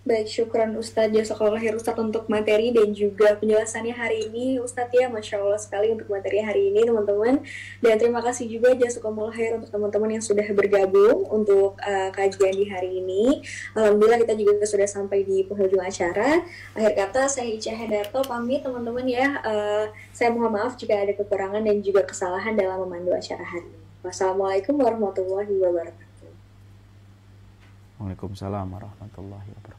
Baik, syukran Ustadz, jazakallahu khair Ustadz untuk materi dan juga penjelasannya hari ini Ustadz ya, Masya Allah sekali untuk materi hari ini teman-teman. Dan terima kasih juga jazakallahu khair untuk teman-teman yang sudah bergabung untuk kajian di hari ini. Alhamdulillah kita juga sudah sampai di penghujung acara. Akhir kata saya Ica Hendarto pamit teman-teman ya. Saya mohon maaf jika ada kekurangan dan juga kesalahan dalam memandu acara hari ini. Wassalamualaikum warahmatullahi wabarakatuh. Waalaikumsalam warahmatullahi wabarakatuh.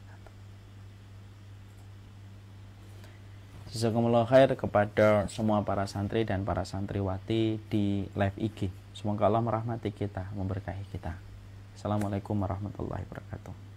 Jazakumullah khair kepada semua para santri dan para santriwati di live IG. Semoga Allah merahmati kita, memberkahi kita. Assalamualaikum warahmatullahi wabarakatuh.